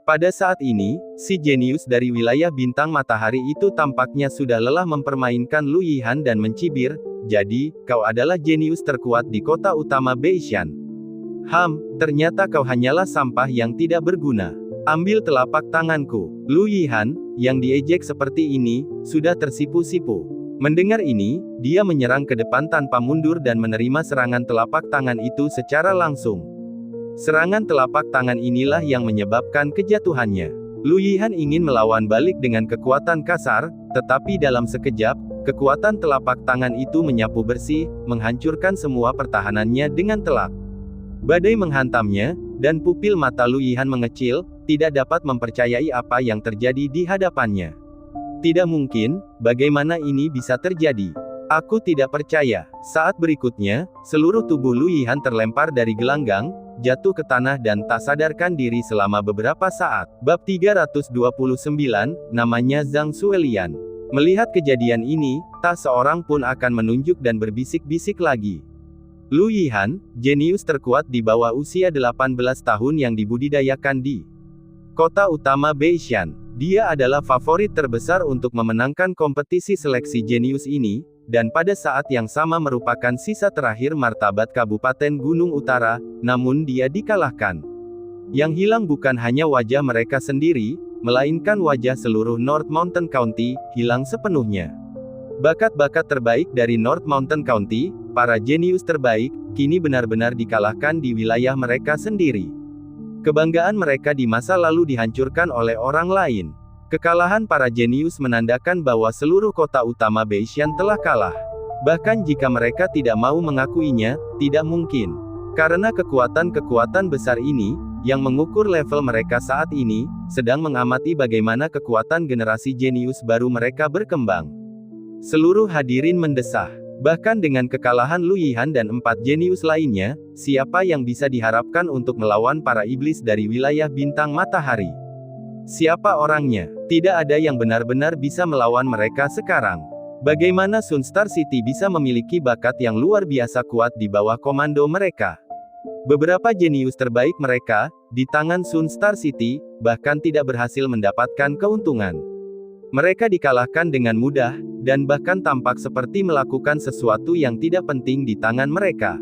Pada saat ini, si jenius dari wilayah bintang matahari itu tampaknya sudah lelah mempermainkan Lu Yihan dan mencibir, jadi, kau adalah jenius terkuat di kota utama Beishan. Ternyata kau hanyalah sampah yang tidak berguna. Ambil telapak tanganku. Lu Yihan, yang diejek seperti ini, sudah tersipu-sipu. Mendengar ini, dia menyerang ke depan tanpa mundur dan menerima serangan telapak tangan itu secara langsung. Serangan telapak tangan inilah yang menyebabkan kejatuhannya. Lu Yihan ingin melawan balik dengan kekuatan kasar, tetapi dalam sekejap, kekuatan telapak tangan itu menyapu bersih, menghancurkan semua pertahanannya dengan telak. Badai menghantamnya, dan pupil mata Lu Yihan mengecil, tidak dapat mempercayai apa yang terjadi di hadapannya. Tidak mungkin, bagaimana ini bisa terjadi? Aku tidak percaya. Saat berikutnya, seluruh tubuh Lu Yihan terlempar dari gelanggang, jatuh ke tanah dan tak sadarkan diri selama beberapa saat. Bab 329, namanya Zhang Suelian. Melihat kejadian ini, tak seorang pun akan menunjuk dan berbisik-bisik lagi. Lu Yihan, jenius terkuat di bawah usia 18 tahun yang dibudidayakan di kota utama Beishan. Dia adalah favorit terbesar untuk memenangkan kompetisi seleksi jenius ini, dan pada saat yang sama merupakan sisa terakhir martabat Kabupaten Gunung Utara, namun dia dikalahkan. Yang hilang bukan hanya wajah mereka sendiri, melainkan wajah seluruh North Mountain County, hilang sepenuhnya. Bakat-bakat terbaik dari North Mountain County, para jenius terbaik, kini benar-benar dikalahkan di wilayah mereka sendiri. Kebanggaan mereka di masa lalu dihancurkan oleh orang lain. Kekalahan para jenius menandakan bahwa seluruh kota utama Beishan telah kalah. Bahkan jika mereka tidak mau mengakuinya, tidak mungkin. Karena kekuatan-kekuatan besar ini, yang mengukur level mereka saat ini, sedang mengamati bagaimana kekuatan generasi jenius baru mereka berkembang. Seluruh hadirin mendesah. Bahkan dengan kekalahan Lu Yihan dan 4 jenius lainnya, siapa yang bisa diharapkan untuk melawan para iblis dari wilayah bintang matahari? Siapa orangnya? Tidak ada yang benar-benar bisa melawan mereka sekarang. Bagaimana Sunstar City bisa memiliki bakat yang luar biasa kuat di bawah komando mereka? Beberapa jenius terbaik mereka, di tangan Sunstar City, bahkan tidak berhasil mendapatkan keuntungan. Mereka dikalahkan dengan mudah, dan bahkan tampak seperti melakukan sesuatu yang tidak penting di tangan mereka.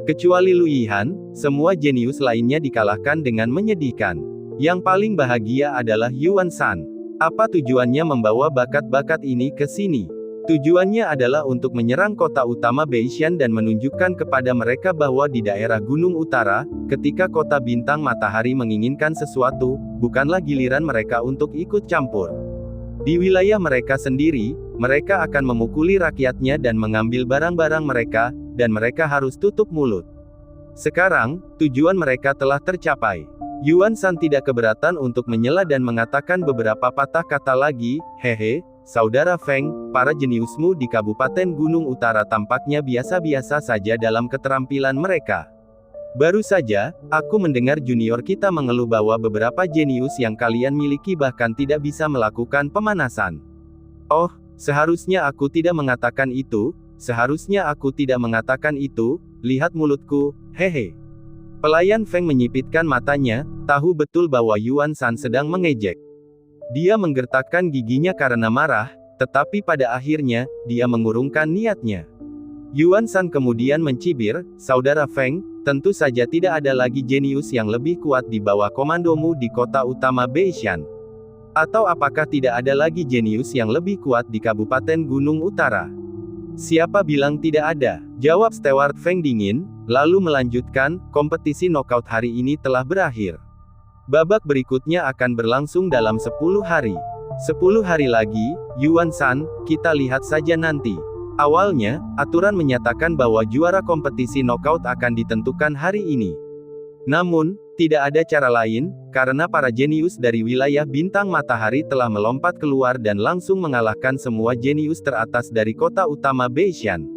Kecuali Lu Yihan, semua jenius lainnya dikalahkan dengan menyedihkan. Yang paling bahagia adalah Yuan Shan. Apa tujuannya membawa bakat-bakat ini ke sini? Tujuannya adalah untuk menyerang kota utama Beishan dan menunjukkan kepada mereka bahwa di daerah Gunung Utara, ketika kota bintang matahari menginginkan sesuatu, bukanlah giliran mereka untuk ikut campur. Di wilayah mereka sendiri, mereka akan memukuli rakyatnya dan mengambil barang-barang mereka, dan mereka harus tutup mulut. Sekarang, tujuan mereka telah tercapai. Yuan Shan tidak keberatan untuk menyela dan mengatakan beberapa patah kata lagi, hehe, saudara Feng, para jeniusmu di Kabupaten Gunung Utara tampaknya biasa-biasa saja dalam keterampilan mereka. Baru saja, aku mendengar junior kita mengeluh bahwa beberapa jenius yang kalian miliki bahkan tidak bisa melakukan pemanasan. Oh, seharusnya aku tidak mengatakan itu, lihat mulutku, hehe. Pelayan Feng menyipitkan matanya, tahu betul bahwa Yuan Shan sedang mengejek. Dia menggertakkan giginya karena marah, tetapi pada akhirnya, dia mengurungkan niatnya. Yuan Shan kemudian mencibir, saudara Feng, tentu saja tidak ada lagi jenius yang lebih kuat di bawah komandomu di kota utama Beishan. Atau apakah tidak ada lagi jenius yang lebih kuat di Kabupaten Gunung Utara? Siapa bilang tidak ada? Jawab Steward Feng dingin, lalu melanjutkan, kompetisi knockout hari ini telah berakhir. Babak berikutnya akan berlangsung dalam 10 hari. 10 hari lagi, Yuan Shan, kita lihat saja nanti. Awalnya, aturan menyatakan bahwa juara kompetisi knockout akan ditentukan hari ini. Namun, tidak ada cara lain, karena para jenius dari wilayah bintang matahari telah melompat keluar dan langsung mengalahkan semua jenius teratas dari kota utama Beishan.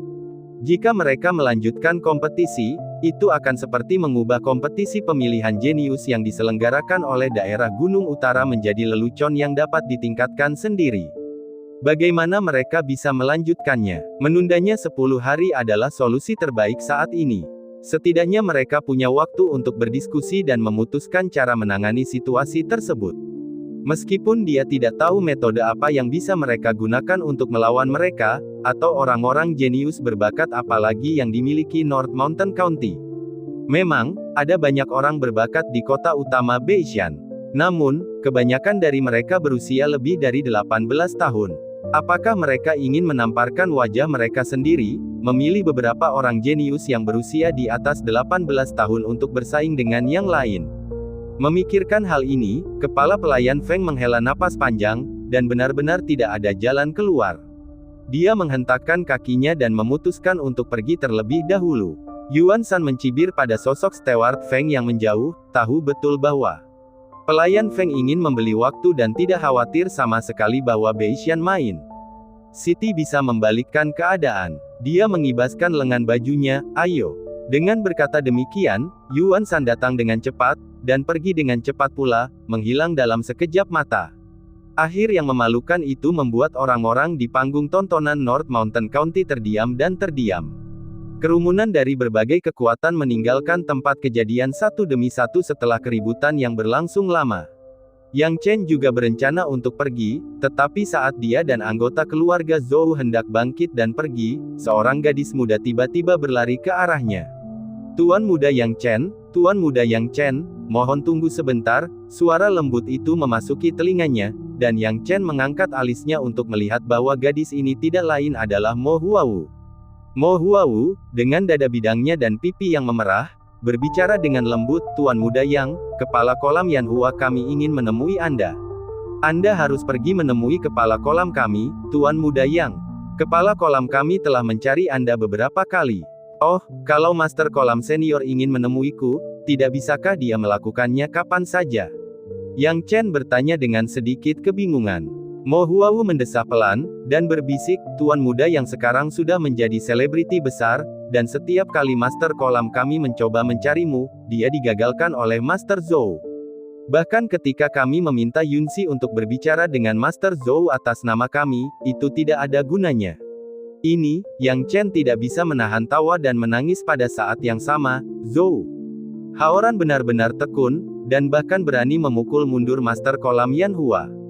Jika mereka melanjutkan kompetisi, itu akan seperti mengubah kompetisi pemilihan jenius yang diselenggarakan oleh daerah Gunung Utara menjadi lelucon yang dapat ditingkatkan sendiri. Bagaimana mereka bisa melanjutkannya? Menundanya 10 hari adalah solusi terbaik saat ini. Setidaknya mereka punya waktu untuk berdiskusi dan memutuskan cara menangani situasi tersebut. Meskipun dia tidak tahu metode apa yang bisa mereka gunakan untuk melawan mereka, atau orang-orang jenius berbakat apalagi yang dimiliki North Mountain County. Memang, ada banyak orang berbakat di kota utama Beishan. Namun, kebanyakan dari mereka berusia lebih dari 18 tahun. Apakah mereka ingin menamparkan wajah mereka sendiri, memilih beberapa orang jenius yang berusia di atas 18 tahun untuk bersaing dengan yang lain? Memikirkan hal ini, kepala pelayan Feng menghela napas panjang, dan benar-benar tidak ada jalan keluar. Dia menghentakkan kakinya dan memutuskan untuk pergi terlebih dahulu. Yuan Shan mencibir pada sosok Steward Feng yang menjauh, tahu betul bahwa pelayan Feng ingin membeli waktu dan tidak khawatir sama sekali bahwa Beishan main City bisa membalikkan keadaan. Dia mengibaskan lengan bajunya, ayo. Dengan berkata demikian, Yuan Shan datang dengan cepat, dan pergi dengan cepat pula, menghilang dalam sekejap mata. Akhir yang memalukan itu membuat orang-orang di panggung tontonan North Mountain County terdiam dan terdiam. Kerumunan dari berbagai kekuatan meninggalkan tempat kejadian satu demi satu setelah keributan yang berlangsung lama. Yang Chen juga berencana untuk pergi, tetapi saat dia dan anggota keluarga Zhou hendak bangkit dan pergi, seorang gadis muda tiba-tiba berlari ke arahnya. Tuan Muda Yang Chen, Tuan Muda Yang Chen, mohon tunggu sebentar, suara lembut itu memasuki telinganya, dan Yang Chen mengangkat alisnya untuk melihat bahwa gadis ini tidak lain adalah Mo Huawu. Mo Huawu, dengan dada bidangnya dan pipi yang memerah, berbicara dengan lembut, Tuan Muda Yang, kepala kolam Yanhua kami ingin menemui Anda. Anda harus pergi menemui kepala kolam kami, Tuan Muda Yang. Kepala kolam kami telah mencari Anda beberapa kali. Oh, kalau Master Kolam Senior ingin menemuiku, tidak bisakah dia melakukannya kapan saja? Yang Chen bertanya dengan sedikit kebingungan. Mo Huawu mendesah pelan, dan berbisik, Tuan Muda Yang sekarang sudah menjadi selebriti besar, dan setiap kali Master Kolam kami mencoba mencarimu, dia digagalkan oleh Master Zhou. Bahkan ketika kami meminta Yunxi untuk berbicara dengan Master Zhou atas nama kami, itu tidak ada gunanya. Ini, Yang Chen tidak bisa menahan tawa dan menangis pada saat yang sama. Zhou Haoran benar-benar tekun, dan bahkan berani memukul mundur Master Kolam Yanhua.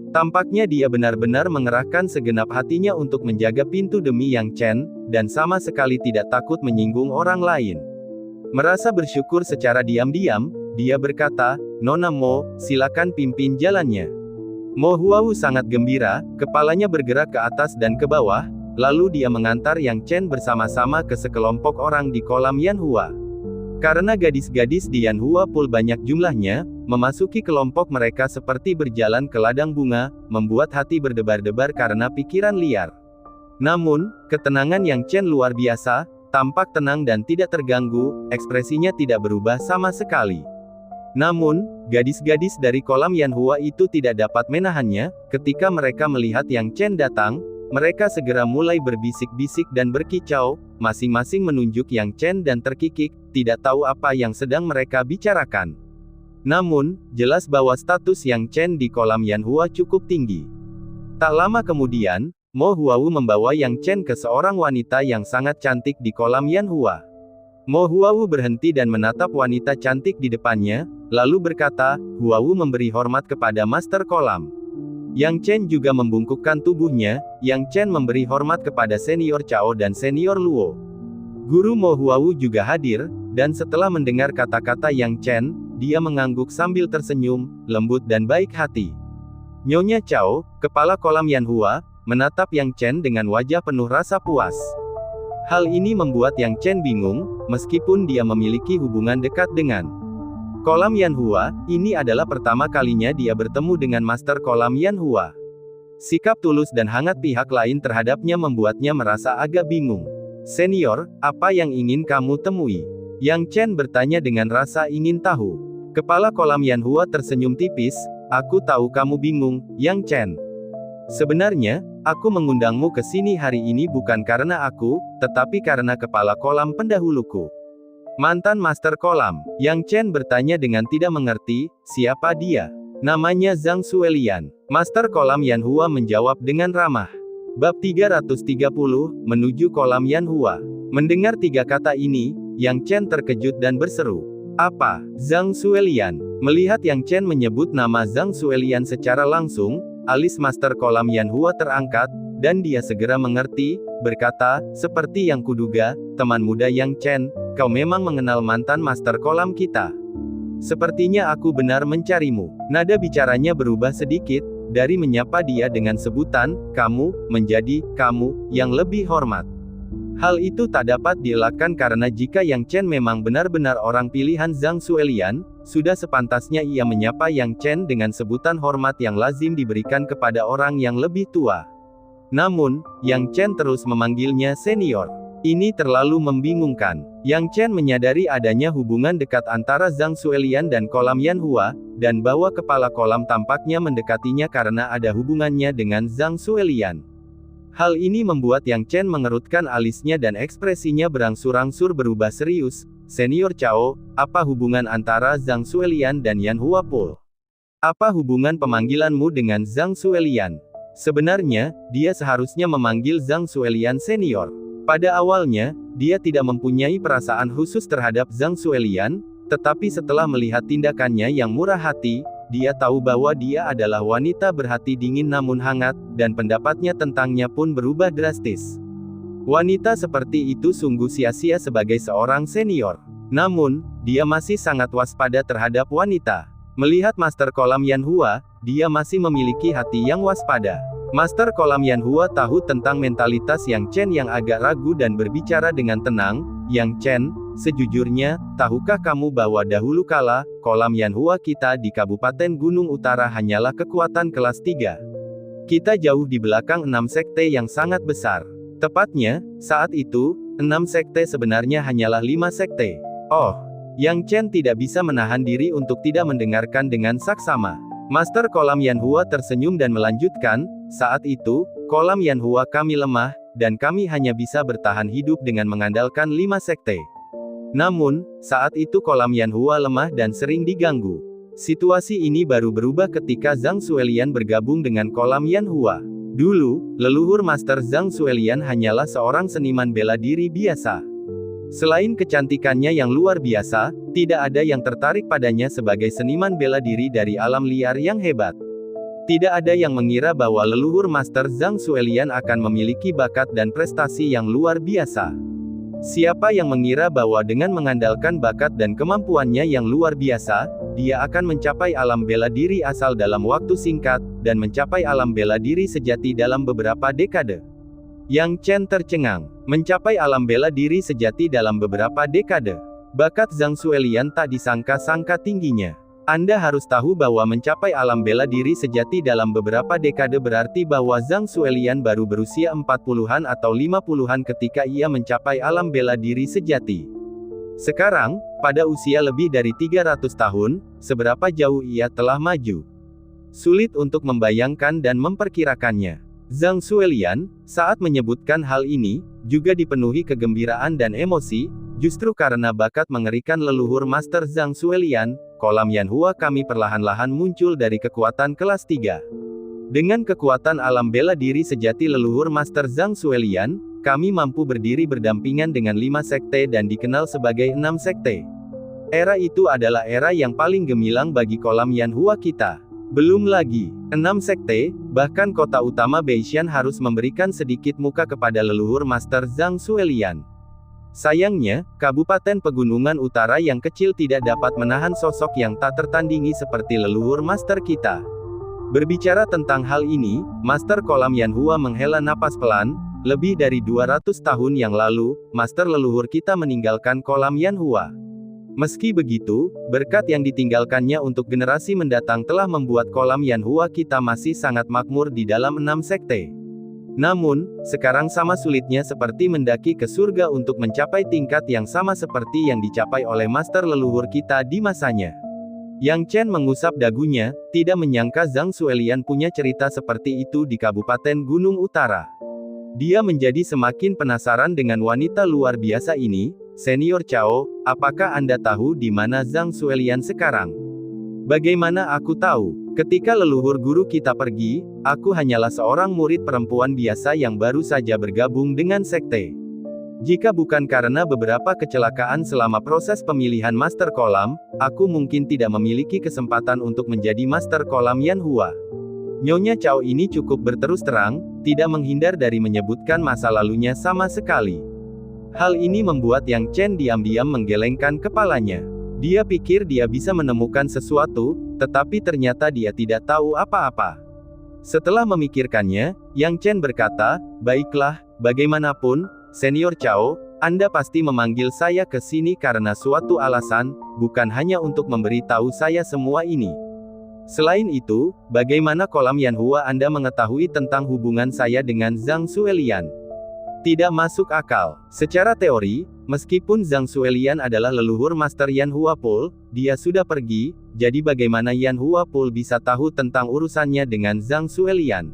Tampaknya dia benar-benar mengerahkan segenap hatinya untuk menjaga pintu demi Yang Chen, dan sama sekali tidak takut menyinggung orang lain. Merasa bersyukur secara diam-diam, dia berkata, Nona Mo, silakan pimpin jalannya. Mo Huawu sangat gembira, kepalanya bergerak ke atas dan ke bawah, lalu dia mengantar Yang Chen bersama-sama ke sekelompok orang di kolam Yanhua. Karena gadis-gadis di Yanhua Pool banyak jumlahnya, memasuki kelompok mereka seperti berjalan ke ladang bunga, membuat hati berdebar-debar karena pikiran liar. Namun, ketenangan Yang Chen luar biasa, tampak tenang dan tidak terganggu, ekspresinya tidak berubah sama sekali. Namun, gadis-gadis dari kolam Yanhua itu tidak dapat menahannya, ketika mereka melihat Yang Chen datang, mereka segera mulai berbisik-bisik dan berkicau, masing-masing menunjuk Yang Chen dan terkikik, tidak tahu apa yang sedang mereka bicarakan. Namun, jelas bahwa status Yang Chen di kolam Yanhua cukup tinggi. Tak lama kemudian, Mo Huawu membawa Yang Chen ke seorang wanita yang sangat cantik di kolam Yanhua. Mo Huawu berhenti dan menatap wanita cantik di depannya, lalu berkata, Huawu memberi hormat kepada Master Kolam. Yang Chen juga membungkukkan tubuhnya, Yang Chen memberi hormat kepada Senior Chao dan Senior Luo. Guru Mo Huawu juga hadir, dan setelah mendengar kata-kata Yang Chen, dia mengangguk sambil tersenyum, lembut dan baik hati. Nyonya Chao, kepala kolam Yanhua, menatap Yang Chen dengan wajah penuh rasa puas. Hal ini membuat Yang Chen bingung, meskipun dia memiliki hubungan dekat dengan kolam Yanhua, ini adalah pertama kalinya dia bertemu dengan Master Kolam Yanhua. Sikap tulus dan hangat pihak lain terhadapnya membuatnya merasa agak bingung. Senior, apa yang ingin kamu temui? Yang Chen bertanya dengan rasa ingin tahu. Kepala kolam Yanhua tersenyum tipis, aku tahu kamu bingung, Yang Chen. Sebenarnya, aku mengundangmu ke sini hari ini bukan karena aku, tetapi karena kepala kolam pendahuluku. Mantan Master Kolam. Yang Chen bertanya dengan tidak mengerti, siapa dia? Namanya Zhang Suelian. Master Kolam Yanhua menjawab dengan ramah. Bab 330, menuju kolam Yanhua. Mendengar tiga kata ini, Yang Chen terkejut dan berseru. Apa? Zhang Suelian. Melihat Yang Chen menyebut nama Zhang Suelian secara langsung, alis Master Kolam Yanhua terangkat, dan dia segera mengerti, berkata, seperti yang kuduga, teman muda Yang Chen, kau memang mengenal mantan Master Kolam kita. Sepertinya aku benar mencarimu. Nada bicaranya berubah sedikit, dari menyapa dia dengan sebutan, kamu, menjadi, kamu, yang lebih hormat. Hal itu tak dapat dielakkan karena jika Yang Chen memang benar-benar orang pilihan Zhang Suelian, sudah sepantasnya ia menyapa Yang Chen dengan sebutan hormat yang lazim diberikan kepada orang yang lebih tua. Namun, Yang Chen terus memanggilnya senior. Ini terlalu membingungkan. Yang Chen menyadari adanya hubungan dekat antara Zhang Suelian dan kolam Yanhua, dan bahwa kepala kolam tampaknya mendekatinya karena ada hubungannya dengan Zhang Suelian. Hal ini membuat Yang Chen mengerutkan alisnya dan ekspresinya berangsur-angsur berubah serius. Senior Chao, apa hubungan antara Zhang Suelian dan Yanhua Pool? Apa hubungan pemanggilanmu dengan Zhang Suelian? Sebenarnya, dia seharusnya memanggil Zhang Suelian senior. Pada awalnya, dia tidak mempunyai perasaan khusus terhadap Zhang Zuelian, tetapi setelah melihat tindakannya yang murah hati, dia tahu bahwa dia adalah wanita berhati dingin namun hangat, dan pendapatnya tentangnya pun berubah drastis. Wanita seperti itu sungguh sia-sia sebagai seorang senior. Namun, dia masih sangat waspada terhadap wanita. Melihat Master Kolam Yanhua, dia masih memiliki hati yang waspada. Master Kolam Yanhua tahu tentang mentalitas Yang Chen yang agak ragu dan berbicara dengan tenang. Yang Chen, sejujurnya, tahukah kamu bahwa dahulu kala, Kolam Yanhua kita di Kabupaten Gunung Utara hanyalah kekuatan kelas 3. Kita jauh di belakang 6 sekte yang sangat besar. Tepatnya, saat itu, 6 sekte sebenarnya hanyalah 5 sekte. Oh, Yang Chen tidak bisa menahan diri untuk tidak mendengarkan dengan saksama. Master Kolam Yanhua tersenyum dan melanjutkan, saat itu, Kolam Yanhua kami lemah, dan kami hanya bisa bertahan hidup dengan mengandalkan 5 sekte. Namun, saat itu Kolam Yanhua lemah dan sering diganggu. Situasi ini baru berubah ketika Zhang Zuelian bergabung dengan Kolam Yanhua. Dulu, leluhur Master Zhang Zuelian hanyalah seorang seniman bela diri biasa. Selain kecantikannya yang luar biasa, tidak ada yang tertarik padanya sebagai seniman bela diri dari alam liar yang hebat. Tidak ada yang mengira bahwa leluhur Master Zhang Zuelian akan memiliki bakat dan prestasi yang luar biasa. Siapa yang mengira bahwa dengan mengandalkan bakat dan kemampuannya yang luar biasa, dia akan mencapai alam bela diri asal dalam waktu singkat, dan mencapai alam bela diri sejati dalam beberapa dekade. Yang Chen tercengang. Mencapai alam bela diri sejati dalam beberapa dekade. Bakat Zhang Zuelian tak disangka-sangka tingginya. Anda harus tahu bahwa mencapai alam bela diri sejati dalam beberapa dekade berarti bahwa Zhang Zuelian baru berusia 40-an atau 50-an ketika ia mencapai alam bela diri sejati. Sekarang, pada usia lebih dari 300 tahun, seberapa jauh ia telah maju? Sulit untuk membayangkan dan memperkirakannya. Zhang Zuelian, saat menyebutkan hal ini, juga dipenuhi kegembiraan dan emosi, justru karena bakat mengerikan leluhur Master Zhang Zuelian, Kolam Yanhua kami perlahan-lahan muncul dari kekuatan kelas 3. Dengan kekuatan alam bela diri sejati leluhur Master Zhang Zuelian, kami mampu berdiri berdampingan dengan 5 sekte dan dikenal sebagai 6 sekte. Era itu adalah era yang paling gemilang bagi Kolam Yanhua kita. Belum lagi, 6 sekte, bahkan kota utama Beishan harus memberikan sedikit muka kepada leluhur Master Zhang Zuelian. Sayangnya, Kabupaten Pegunungan Utara yang kecil tidak dapat menahan sosok yang tak tertandingi seperti leluhur Master kita. Berbicara tentang hal ini, Master Kolam Yanhua menghela napas pelan. Lebih dari 200 tahun yang lalu, Master leluhur kita meninggalkan Kolam Yanhua. Meski begitu, berkat yang ditinggalkannya untuk generasi mendatang telah membuat Kolam Yanhua kita masih sangat makmur di dalam 6 sekte. Namun, sekarang sama sulitnya seperti mendaki ke surga untuk mencapai tingkat yang sama seperti yang dicapai oleh Master leluhur kita di masanya. Yang Chen mengusap dagunya, tidak menyangka Zhang Zuelian punya cerita seperti itu di Kabupaten Gunung Utara. Dia menjadi semakin penasaran dengan wanita luar biasa ini. Senior Cao, apakah Anda tahu di mana Zhang Zuelian sekarang? Bagaimana aku tahu? Ketika leluhur guru kita pergi, aku hanyalah seorang murid perempuan biasa yang baru saja bergabung dengan sekte. Jika bukan karena beberapa kecelakaan selama proses pemilihan Master Kolam, aku mungkin tidak memiliki kesempatan untuk menjadi Master Kolam Yanhua. Nyonya Cao ini cukup berterus terang, tidak menghindar dari menyebutkan masa lalunya sama sekali. Hal ini membuat Yang Chen diam-diam menggelengkan kepalanya. Dia pikir dia bisa menemukan sesuatu, tetapi ternyata dia tidak tahu apa-apa. Setelah memikirkannya, Yang Chen berkata, "Baiklah, bagaimanapun, Senior Cao, Anda pasti memanggil saya ke sini karena suatu alasan, bukan hanya untuk memberitahu saya semua ini. Selain itu, bagaimana Kolam Yanhua Anda mengetahui tentang hubungan saya dengan Zhang Zuelian?" Tidak masuk akal. Secara teori, meskipun Zhang Zuelian adalah leluhur Master Yanhua Pool, dia sudah pergi, jadi bagaimana Yanhua Pool bisa tahu tentang urusannya dengan Zhang Zuelian?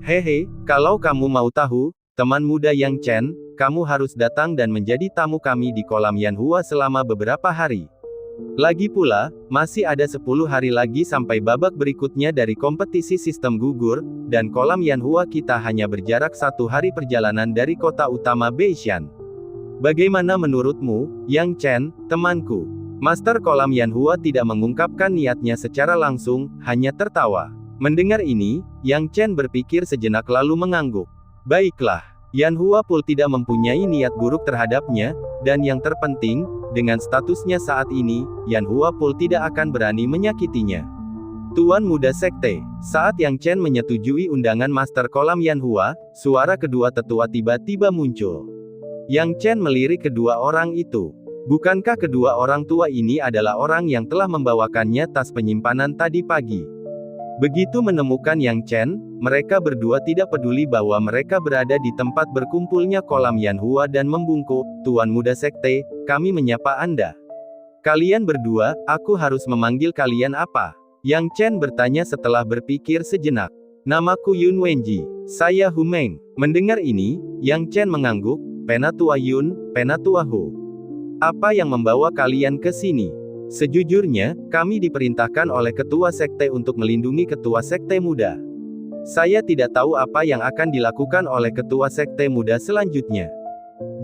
Hehe, kalau kamu mau tahu, teman muda Yang Chen, kamu harus datang dan menjadi tamu kami di Kolam Yanhua selama beberapa hari. Lagi pula, masih ada 10 hari lagi sampai babak berikutnya dari kompetisi sistem gugur, dan Kolam Yanhua kita hanya berjarak 1 hari perjalanan dari kota utama Beishan. Bagaimana menurutmu, Yang Chen, temanku? Master Kolam Yanhua tidak mengungkapkan niatnya secara langsung, hanya tertawa. Mendengar ini, Yang Chen berpikir sejenak lalu mengangguk. Baiklah, Yanhua Pool tidak mempunyai niat buruk terhadapnya, dan yang terpenting, dengan statusnya saat ini, Yanhua Pool tidak akan berani menyakitinya. Tuan Muda Sekte, saat Yang Chen menyetujui undangan Master Kolam Yanhua, suara kedua tetua tiba-tiba muncul. Yang Chen melirik kedua orang itu. Bukankah kedua orang tua ini adalah orang yang telah membawakannya tas penyimpanan tadi pagi? Begitu menemukan Yang Chen, mereka berdua tidak peduli bahwa mereka berada di tempat berkumpulnya kolam Yanhua dan membungkuk, Tuan Muda Sekte, kami menyapa Anda. Kalian berdua, aku harus memanggil kalian apa? Yang Chen bertanya setelah berpikir sejenak. Namaku Yun Wenji. Saya Hu Meng. Mendengar ini, Yang Chen mengangguk, Penatua Yun, Penatua Hu. Apa yang membawa kalian ke sini? Sejujurnya, kami diperintahkan oleh ketua sekte untuk melindungi ketua sekte muda. Saya tidak tahu apa yang akan dilakukan oleh ketua sekte muda selanjutnya.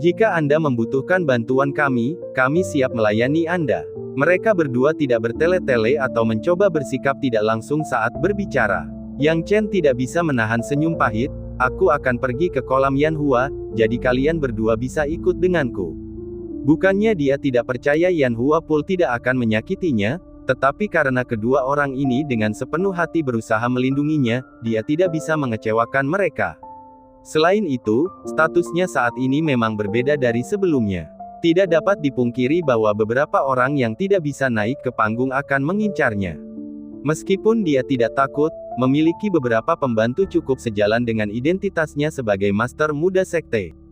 Jika Anda membutuhkan bantuan kami siap melayani Anda. Mereka berdua tidak bertele-tele atau mencoba bersikap tidak langsung saat berbicara. Yang Chen tidak bisa menahan senyum pahit, aku akan pergi ke kolam Yanhua, jadi kalian berdua bisa ikut denganku. Bukannya dia tidak percaya Yanhua Pool tidak akan menyakitinya, tetapi karena kedua orang ini dengan sepenuh hati berusaha melindunginya, dia tidak bisa mengecewakan mereka. Selain itu, statusnya saat ini memang berbeda dari sebelumnya. Tidak dapat dipungkiri bahwa beberapa orang yang tidak bisa naik ke panggung akan mengincarnya. Meskipun dia tidak takut, memiliki beberapa pembantu cukup sejalan dengan identitasnya sebagai Master Muda Sekte.